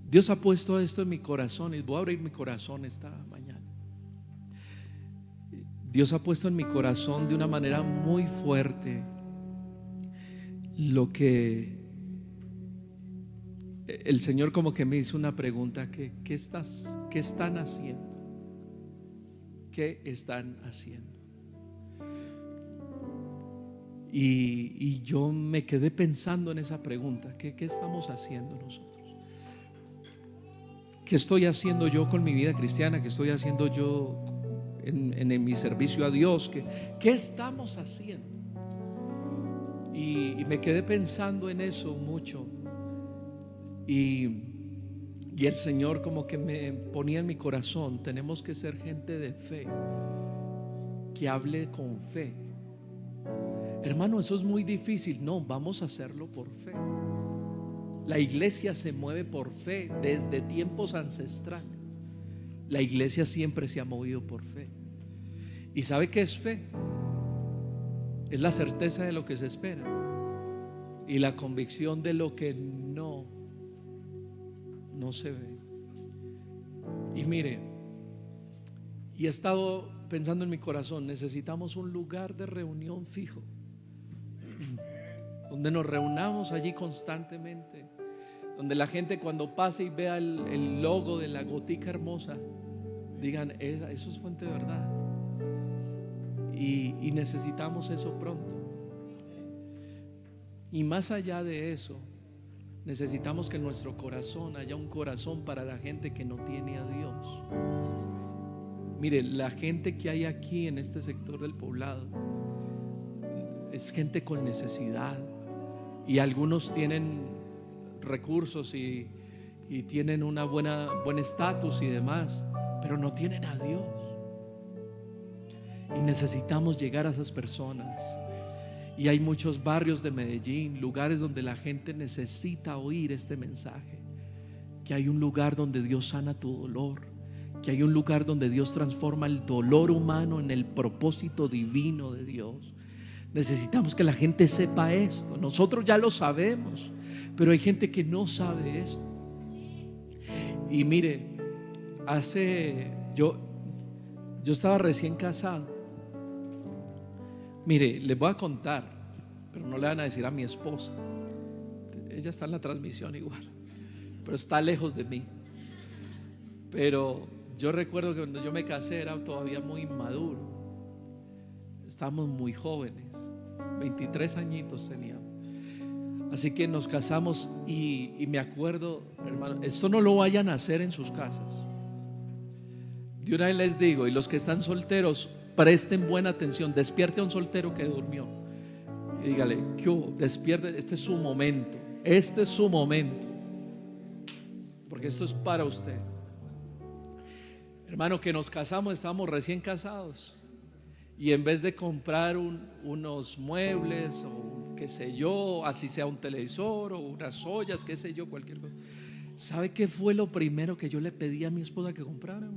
Dios ha puesto esto en mi corazón, y voy a abrir mi corazón esta mañana. Dios ha puesto en mi corazón de una manera muy fuerte lo que el Señor como que me hizo una pregunta: ¿qué están haciendo? ¿Qué están haciendo? Y yo me quedé pensando en esa pregunta: ¿qué estamos haciendo nosotros? ¿Qué estoy haciendo yo con mi vida cristiana? ¿Qué estoy haciendo yo en mi servicio a Dios? ¿Qué estamos haciendo? Y me quedé pensando en eso mucho. Y el Señor como que me ponía en mi corazón: tenemos que ser gente de fe, que hable con fe. Hermano, eso es muy difícil. No, vamos a hacerlo por fe. La iglesia se mueve por fe desde tiempos ancestrales. La iglesia siempre se ha movido por fe. ¿Y sabe qué es fe? Es la certeza de lo que se espera y la convicción de lo que no se ve. Y mire, y he estado pensando en mi corazón: necesitamos un lugar de reunión fijo, donde nos reunamos allí constantemente, donde la gente cuando pase y vea el logo de la gotica hermosa digan: eso es fuente de verdad. Y necesitamos eso pronto. Y más allá de eso, necesitamos que en nuestro corazón haya un corazón para la gente que no tiene a Dios. Mire, la gente que hay aquí en este sector del poblado es gente con necesidad, y algunos tienen recursos y tienen buen estatus y demás, pero no tienen a Dios. Y necesitamos llegar a esas personas. Y hay muchos barrios de Medellín, lugares donde la gente necesita oír este mensaje: que hay un lugar donde Dios sana tu dolor, que hay un lugar donde Dios transforma el dolor humano en el propósito divino de Dios. Necesitamos que la gente sepa esto. Nosotros ya lo sabemos, pero hay gente que no sabe esto. Y mire, yo estaba recién casado. Mire, les voy a contar, pero no le van a decir a mi esposa. Ella está en la transmisión igual, pero está lejos de mí. Pero yo recuerdo que cuando yo me casé era todavía muy inmaduro. Estábamos muy jóvenes, 23 añitos teníamos. Así que nos casamos y me acuerdo, hermano, esto no lo vayan a hacer en sus casas. De una vez les digo, y los que están solteros, presten buena atención. Despierte a un soltero que durmió y dígale: ¿qué hubo? Despierte, este es su momento. Este es su momento, porque esto es para usted. Hermano, que nos casamos, estábamos recién casados, y en vez de comprar unos muebles o qué sé yo, así sea un televisor o unas ollas, qué sé yo, cualquier cosa, ¿sabe qué fue lo primero que yo le pedí a mi esposa que comprara?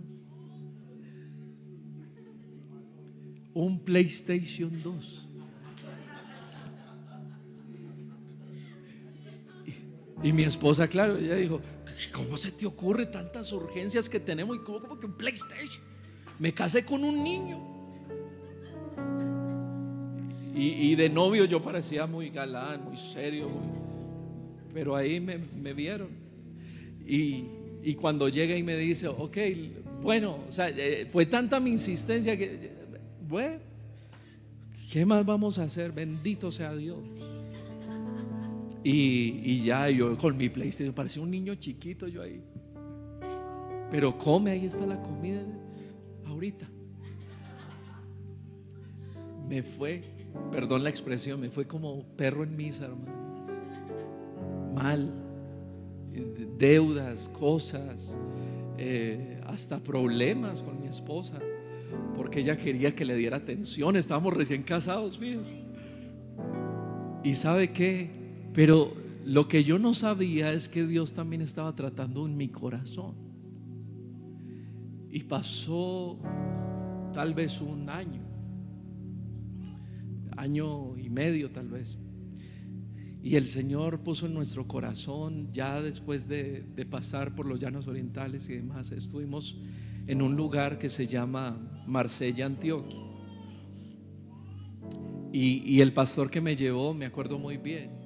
Un PlayStation 2. Y mi esposa, claro, ella dijo: ¿cómo se te ocurre tantas urgencias que tenemos? ¿Y cómo que un PlayStation? Me casé con un niño. Y de novio yo parecía muy galán, muy serio, pero ahí me vieron. Y cuando llega y me dice: ok, bueno, o sea, fue tanta mi insistencia que, bueno, ¿qué más vamos a hacer? Bendito sea Dios. Y ya yo con mi PlayStation parecía un niño chiquito yo ahí. Pero come, ahí está la comida ahorita. Me fue, perdón la expresión, me fue como perro en misa, hermano. Mal, deudas, cosas, hasta problemas con mi esposa, porque ella quería que le diera atención. Estábamos recién casados, fíjense. ¿Y sabe qué? Pero lo que yo no sabía es que Dios también estaba tratando en mi corazón. Y pasó tal vez un año y medio tal vez, y el Señor puso en nuestro corazón, ya después de pasar por los llanos orientales y demás, estuvimos en un lugar que se llama Marsella, Antioquia. Y el pastor que me llevó, me acuerdo muy bien,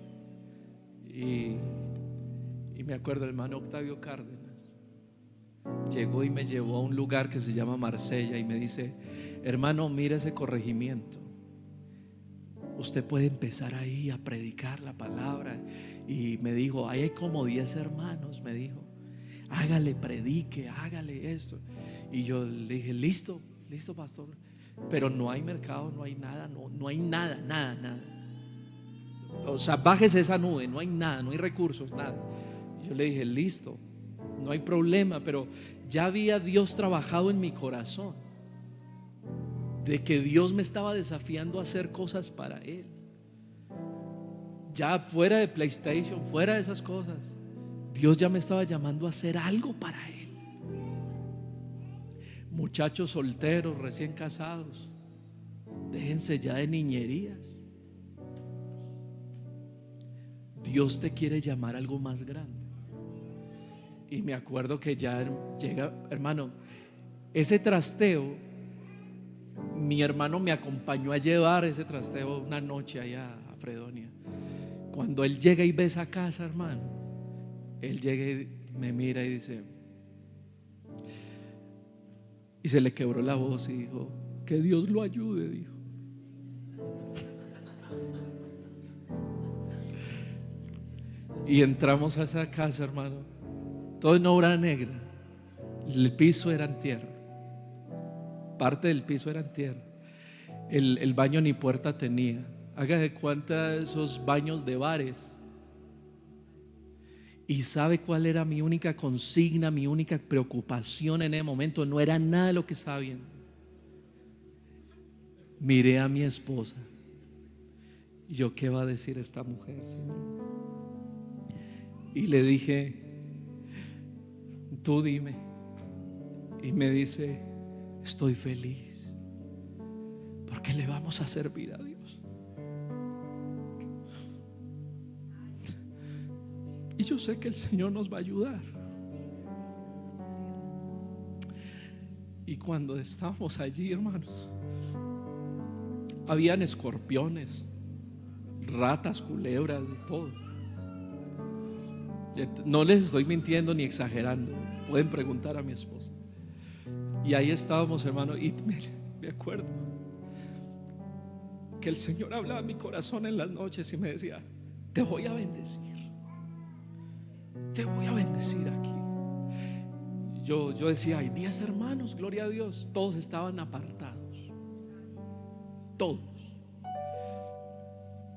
y me acuerdo, el hermano Octavio Cárdenas llegó y me llevó a un lugar que se llama Marsella y me dice: hermano, mira ese corregimiento, usted puede empezar ahí a predicar la palabra. Y me dijo: ahí hay como 10 hermanos, me dijo, hágale, predique, hágale esto. Y yo le dije: listo, listo, pastor, pero no hay mercado, no hay nada, no hay nada, nada. O sea, bájese esa nube, no hay nada, no hay recursos, nada. Y yo le dije: listo, no hay problema. Pero ya había Dios trabajado en mi corazón, de que Dios me estaba desafiando a hacer cosas para Él. Ya fuera de PlayStation, fuera de esas cosas, Dios ya me estaba llamando a hacer algo para Él. Muchachos solteros, recién casados, déjense ya de niñerías. Dios te quiere llamar a algo más grande. Y me acuerdo que ya llega, hermano, ese trasteo, mi hermano me acompañó a llevar ese trasteo una noche allá a Fredonia. Cuando él llega y ve esa casa, hermano, él llega y me mira y dice, y se le quebró la voz y dijo: que Dios lo ayude, dijo. Y entramos a esa casa, hermano, todo en obra negra. El piso era en tierra, parte del piso era en tierra. El baño ni puerta tenía. Haga de cuenta esos baños de bares. Y sabe cuál era mi única consigna, mi única preocupación en ese momento. No era nada de lo que estaba viendo. Miré a mi esposa y yo: ¿qué va a decir esta mujer, Señor? Y le dije: tú dime. Y me dice: estoy feliz porque le vamos a servir a Dios. Y yo sé que el Señor nos va a ayudar. Y cuando estábamos allí, hermanos, habían escorpiones, ratas, culebras, de todo. No les estoy mintiendo ni exagerando. Pueden preguntar a mi esposa. Y ahí estábamos, hermano, y me acuerdo que el Señor hablaba a mi corazón en las noches y me decía: te voy a bendecir. Te voy a bendecir aquí. Yo decía: hay 10 hermanos, gloria a Dios. Todos estaban apartados, todos.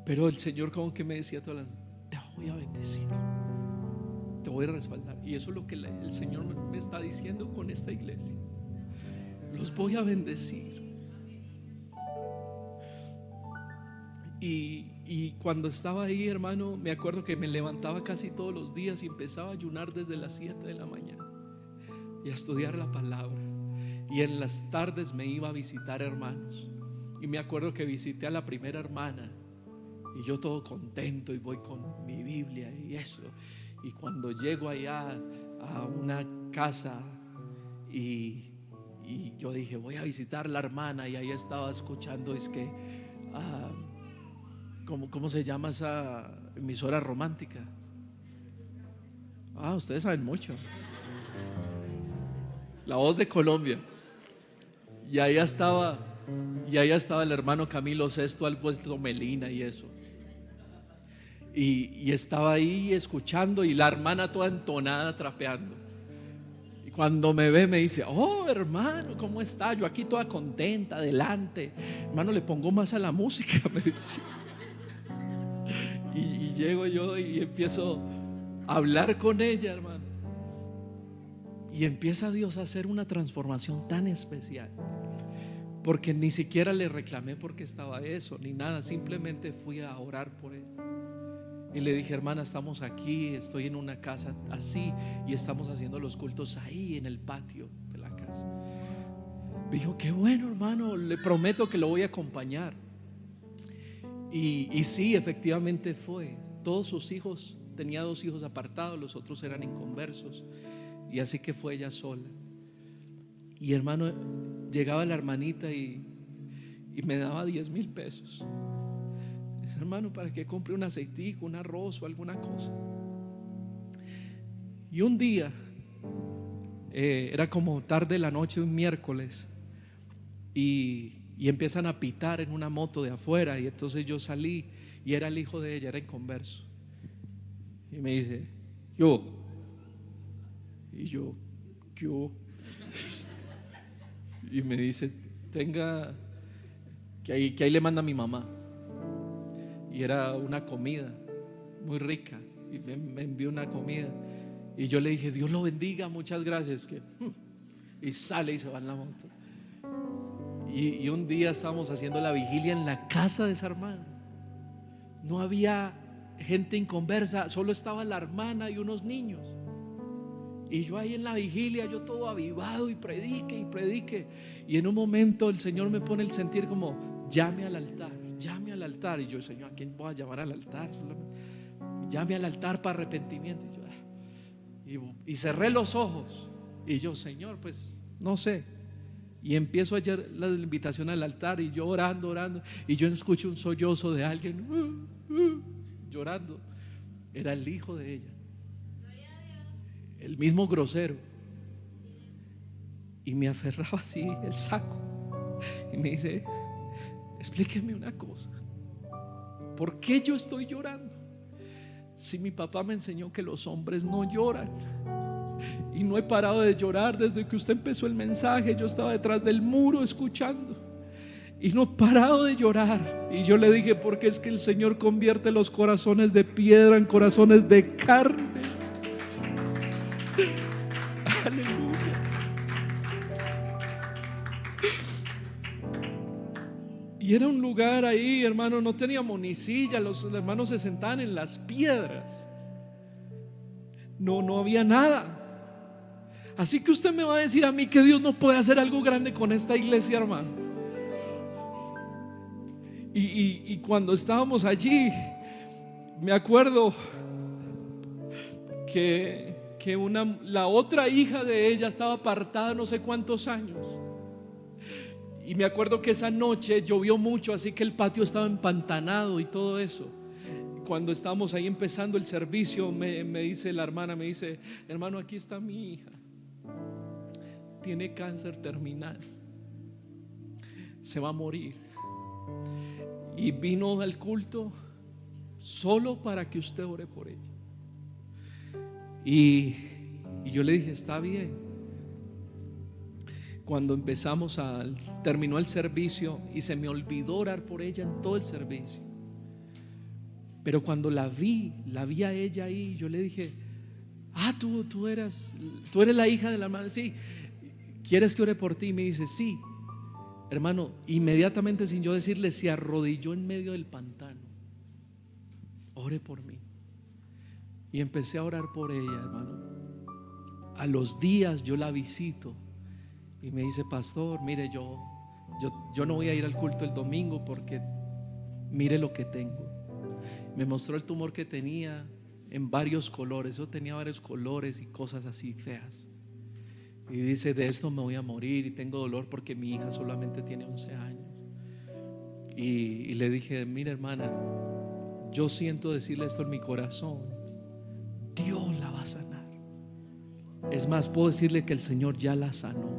Pero el Señor como que me decía todas las: te voy a bendecir, te voy a respaldar. Y eso es lo que el Señor me está diciendo con esta iglesia. Los voy a bendecir. Y cuando estaba ahí, hermano, me acuerdo que me levantaba casi todos los días y empezaba a ayunar desde las 7 de la mañana y a estudiar la palabra. Y en las tardes me iba a visitar hermanos. Y me acuerdo que visité a la primera hermana y yo todo contento y voy con mi Biblia y eso. Y cuando llego allá a una casa y yo dije, voy a visitar a la hermana, y ahí estaba escuchando, es que ¿cómo se llama esa emisora romántica? Ustedes saben mucho. La Voz de Colombia. Y allá estaba el hermano Camilo Sesto al puesto Melina y eso. Y estaba ahí escuchando, y la hermana toda entonada trapeando. Y cuando me ve me dice, oh hermano, ¿cómo está? Yo aquí toda contenta, adelante. Hermano, le pongo más a la música, me dice. Y llego yo y empiezo a hablar con ella, hermano. Y empieza Dios a hacer una transformación tan especial, porque ni siquiera le reclamé porque estaba eso ni nada, simplemente fui a orar por ella. Y le dije, hermana, estamos aquí, estoy en una casa así y estamos haciendo los cultos ahí en el patio de la casa. Me dijo, qué bueno, hermano, le prometo que lo voy a acompañar. Y sí, efectivamente fue. Todos sus hijos, tenía 2 hijos apartados, los otros eran inconversos, y así que fue ella sola. Y hermano, llegaba la hermanita y me daba 10,000 pesos. Dice, hermano, para que compre un aceitico, un arroz o alguna cosa. Y un día, era como tarde de la noche, un miércoles, y empiezan a pitar en una moto de afuera. Y entonces yo salí y era el hijo de ella, era inconverso. Y me dice, yo. Y yo, yo. Y me dice, tenga, que ahí le manda a mi mamá. Y era una comida muy rica, y me envió una comida. Y yo le dije, Dios lo bendiga, muchas gracias. Y sale y se va en la moto. Y un día estábamos haciendo la vigilia en la casa de esa hermana. No había gente inconversa, solo estaba la hermana y unos niños. Y yo ahí en la vigilia, yo todo avivado, y predique y predique. Y en un momento el Señor me pone el sentir como, llame al altar, llame al altar. Y yo, Señor, ¿a quién voy a llamar al altar? Llame al altar para arrepentimiento. Y cerré los ojos. Y yo, Señor, pues no sé. Y empiezo a hacer la invitación al altar, y yo orando, y yo escucho un sollozo de alguien llorando. Era el hijo de ella, el mismo grosero. Y me aferraba así el saco y me dice, explíqueme una cosa, ¿por qué yo estoy llorando? Si mi papá me enseñó que los hombres no lloran. Y no he parado de llorar desde que usted empezó el mensaje. Yo estaba detrás del muro escuchando y no he parado de llorar. Y yo le dije, porque es que el Señor convierte los corazones de piedra en corazones de carne. Aleluya. Y era un lugar ahí, hermano, no teníamos ni silla, los hermanos se sentaban en las piedras. No había nada. Así que usted me va a decir a mí que Dios no puede hacer algo grande con esta iglesia, hermano. Y cuando estábamos allí, me acuerdo que la otra hija de ella estaba apartada no sé cuántos años. Y me acuerdo que esa noche llovió mucho, así que el patio estaba empantanado y todo eso. Cuando estábamos ahí empezando el servicio, me dice la hermana, me dice, hermano, aquí está mi hija, tiene cáncer terminal, se va a morir, y vino al culto solo para que usted ore por ella. Y yo le dije, está bien. Cuando terminó el servicio, y se me olvidó orar por ella en todo el servicio. Pero cuando la vi a ella ahí, yo le dije: tú eres la hija de la hermana. Sí, ¿quieres que ore por ti? Y me dice: sí. Hermano, inmediatamente, sin yo decirle, se arrodilló en medio del pantano: ore por mí. Y empecé a orar por ella, hermano. A los días yo la visito y me dice: pastor, mire, yo no voy a ir al culto el domingo porque mire lo que tengo. Me mostró el tumor que tenía en varios colores. Yo tenía varios colores y cosas así feas. Y dice: de esto me voy a morir y tengo dolor porque mi hija solamente tiene 11 años. Y le dije: mira, hermana, yo siento decirle esto en mi corazón: Dios la va a sanar. Es más, puedo decirle que el Señor ya la sanó.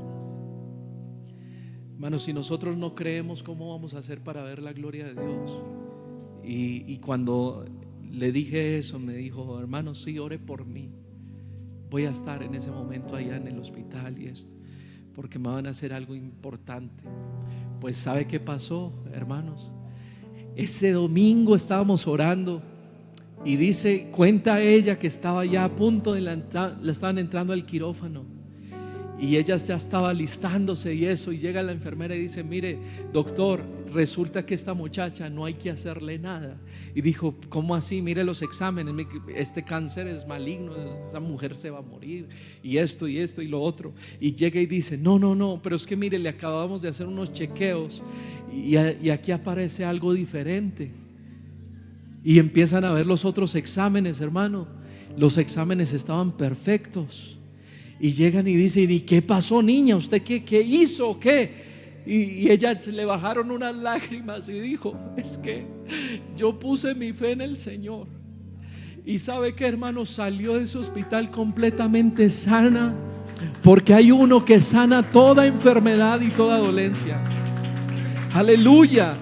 Hermanos, si nosotros no creemos, ¿cómo vamos a hacer para ver la gloria de Dios? Y cuando le dije eso, me dijo: hermano, sí, ore por mí. Voy a estar en ese momento allá en el hospital y esto, porque me van a hacer algo importante. Pues ¿sabe qué pasó, hermanos? Ese domingo estábamos orando y cuenta ella que estaba ya a punto de la estaban entrando al quirófano y ella ya estaba alistándose y eso, y llega la enfermera y dice: mire, doctor, resulta que esta muchacha no hay que hacerle nada. Y dijo: ¿cómo así? Mire los exámenes, este cáncer es maligno, esa mujer se va a morir, y esto y lo otro. Y llega y dice: no, pero es que mire, le acabamos de hacer unos chequeos y aquí aparece algo diferente. Y empiezan a ver los otros exámenes, hermano. Los exámenes estaban perfectos. Y llegan y dicen: ¿y qué pasó, niña? ¿Usted qué hizo? ¿Qué? Y ella se le bajaron unas lágrimas y dijo: es que yo puse mi fe en el Señor. Y sabe que, hermano, salió de ese hospital completamente sana, porque hay uno que sana toda enfermedad y toda dolencia. Aleluya.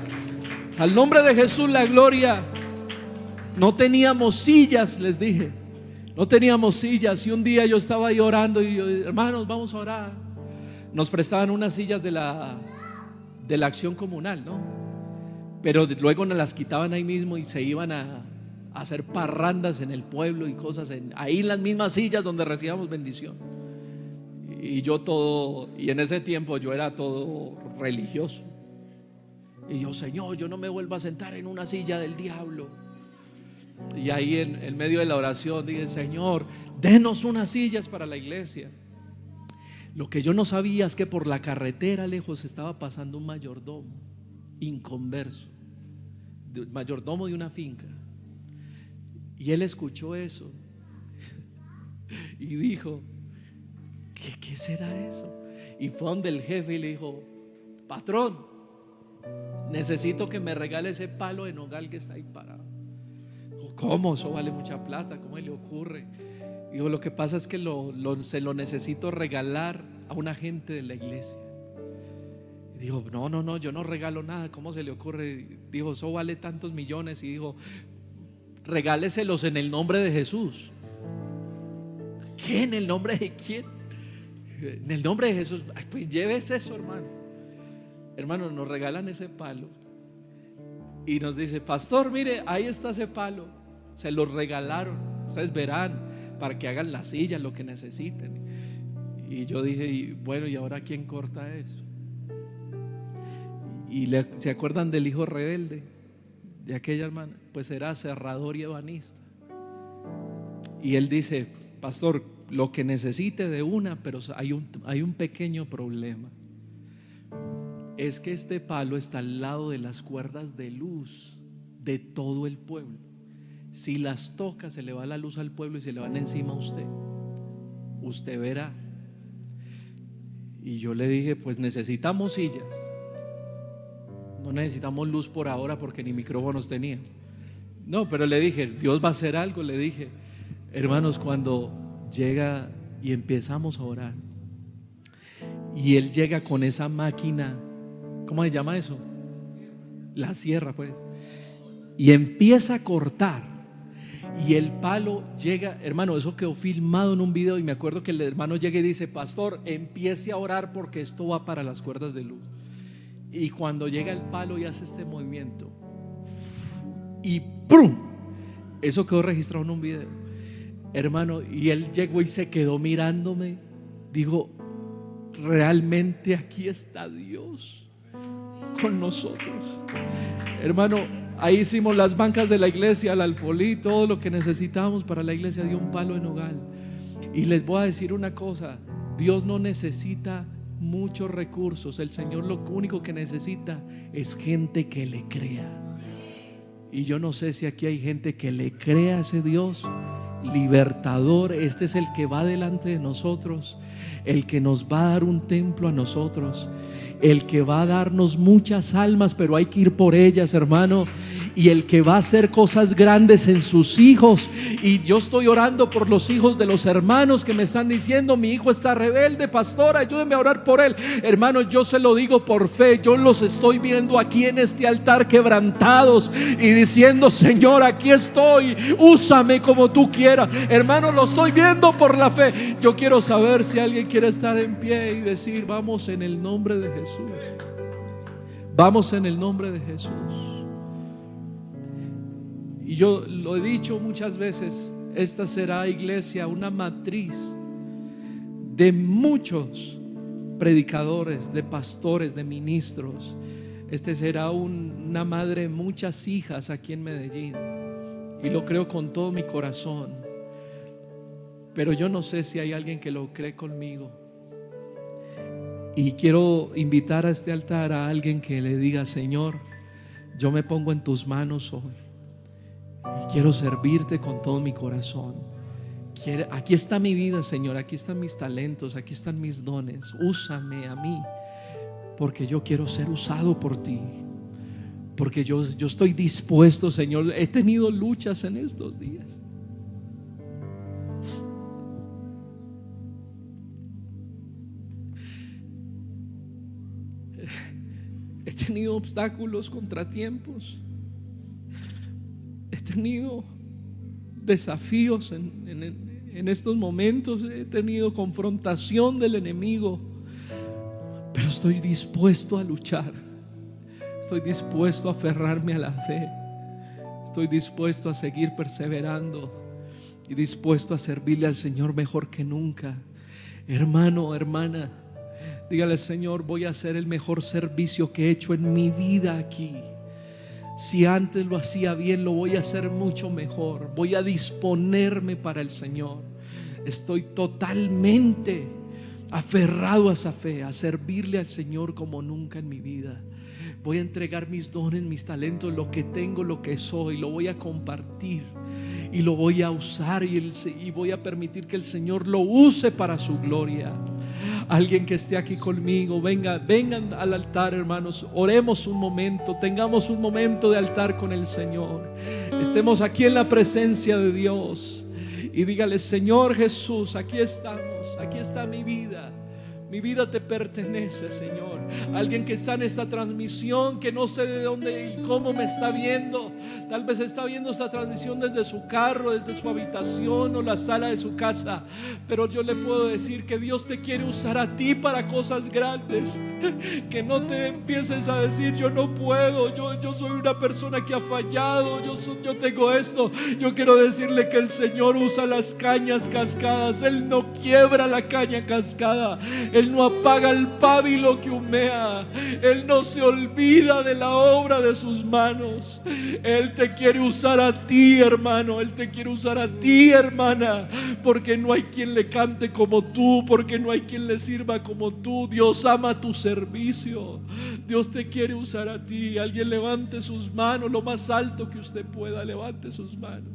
Al nombre de Jesús la gloria. No teníamos sillas, les dije. No teníamos sillas. Y un día yo estaba ahí orando y yo: hermanos, vamos a orar. Nos prestaban unas sillas de la acción comunal, ¿no? Pero luego nos las quitaban ahí mismo y se iban a hacer parrandas en el pueblo y cosas ahí en las mismas sillas donde recibíamos bendición. Y en ese tiempo yo era todo religioso. Y yo: Señor, yo no me vuelvo a sentar en una silla del diablo. Y ahí en medio de la oración dije: Señor, denos unas sillas para la iglesia. Lo que yo no sabía es que por la carretera lejos estaba pasando un mayordomo inconverso, mayordomo de una finca. Y él escuchó eso y dijo: ¿Qué será eso? Y fue donde el jefe y le dijo: patrón, necesito que me regale ese palo de nogal que está ahí parado. ¿Cómo? Eso vale mucha plata, ¿cómo le ocurre? Digo: lo que pasa es que se lo necesito regalar a una gente de la iglesia. Y dijo: no, yo no regalo nada, ¿cómo se le ocurre? Dijo: eso vale tantos millones. Y dijo: regáleselos en el nombre de Jesús. ¿Qué? ¿En el nombre de quién? En el nombre de Jesús. Ay, pues llévese eso, hermano. Hermano, nos regalan ese palo y nos dice: pastor, mire, ahí está ese palo. Se lo regalaron, ustedes verán, para que hagan la silla, lo que necesiten. Y yo dije: bueno, ¿y ahora quién corta eso? ¿Se acuerdan del hijo rebelde de aquella hermana? Pues era cerrador y ebanista. Y él dice: pastor, lo que necesite de una, pero hay un pequeño problema. Es que este palo está al lado de las cuerdas de luz de todo el pueblo. Si las toca, se le va la luz al pueblo y se le van encima a usted. Usted verá. Y yo le dije: pues necesitamos sillas. No necesitamos luz por ahora porque ni micrófonos tenía. No, pero le dije: Dios va a hacer algo. Le dije: hermanos, cuando llega y empezamos a orar, y él llega con esa máquina, ¿cómo se llama eso? La sierra, pues. Y empieza a cortar. Y el palo llega, hermano, eso quedó filmado en un video. Y me acuerdo que el hermano llega y dice: pastor, empiece a orar porque esto va para las cuerdas de luz. Y cuando llega el palo y hace este movimiento, y ¡prum!, Eso quedó registrado en un video, hermano, y él llegó y se quedó mirándome. Digo, realmente aquí está Dios con nosotros, hermano. Ahí hicimos las bancas de la iglesia, el alfolí, todo lo que necesitábamos para la iglesia, dio un palo de nogal. Y les voy a decir una cosa: Dios no necesita muchos recursos. El Señor lo único que necesita es gente que le crea. Y yo no sé si aquí hay gente que le crea a ese Dios libertador. Este es el que va delante de nosotros, el que nos va a dar un templo a nosotros, el que va a darnos muchas almas, pero hay que ir por ellas, hermano. Y el que va a hacer cosas grandes en sus hijos. Y yo estoy orando por los hijos de los hermanos que me están diciendo: mi hijo está rebelde, pastor, ayúdeme a orar por él. Hermano, yo se lo digo por fe. Yo los estoy viendo aquí en este altar quebrantados y diciendo: Señor, aquí estoy, úsame como tú quieras. Hermano, lo estoy viendo por la fe. Yo quiero saber si alguien quiere estar en pie y decir: vamos en el nombre de Jesús. Vamos en el nombre de Jesús. Y yo lo he dicho muchas veces: esta será, iglesia, una matriz de muchos predicadores, de pastores, de ministros. Este será una madre de muchas hijas aquí en Medellín, y lo creo con todo mi corazón. Pero yo no sé si hay alguien que lo cree conmigo. Y quiero invitar a este altar a alguien que le diga: Señor, yo me pongo en tus manos hoy y quiero servirte con todo mi corazón. Aquí está mi vida, Señor, aquí están mis talentos, aquí están mis dones. Úsame a mí, porque yo quiero ser usado por ti. Porque yo estoy dispuesto, Señor. He tenido luchas en estos días. He tenido obstáculos, contratiempos. He tenido desafíos en estos momentos. He tenido confrontación del enemigo. Pero estoy dispuesto a luchar. Estoy dispuesto a aferrarme a la fe. Estoy dispuesto a seguir perseverando y dispuesto a servirle al Señor mejor que nunca. Hermano, hermana, dígale: Señor, voy a hacer el mejor servicio que he hecho en mi vida aquí. Si antes lo hacía bien, lo voy a hacer mucho mejor. Voy a disponerme para el Señor. Estoy totalmente aferrado a esa fe, a servirle al Señor como nunca en mi vida. Voy a entregar mis dones, mis talentos, lo que tengo, lo que soy, lo voy a compartir y lo voy a usar, y voy a permitir que el Señor lo use para su gloria. Alguien que esté aquí conmigo, vengan al altar, hermanos. Oremos un momento, tengamos un momento de altar con el Señor. Estemos aquí en la presencia de Dios y dígale: Señor Jesús, aquí estamos, aquí está mi vida. Mi vida te pertenece, Señor. Alguien que está en esta transmisión, que no sé de dónde y cómo me está viendo. Tal vez está viendo esta transmisión desde su carro, desde su habitación o la sala de su casa. Pero yo le puedo decir que Dios te quiere usar a ti para cosas grandes. Que no te empieces a decir: yo no puedo, yo soy una persona que ha fallado, yo tengo esto. Yo quiero decirle que el Señor usa las cañas cascadas. Él no quiebra la caña cascada. Él no apaga el pábilo que humea. Él no se olvida de la obra de sus manos. Él te quiere usar a ti, hermano. Él te quiere usar a ti, hermana. Porque no hay quien le cante como tú. Porque no hay quien le sirva como tú. Dios ama tu servicio. Dios te quiere usar a ti. Alguien levante sus manos, lo más alto que usted pueda. Levante sus manos.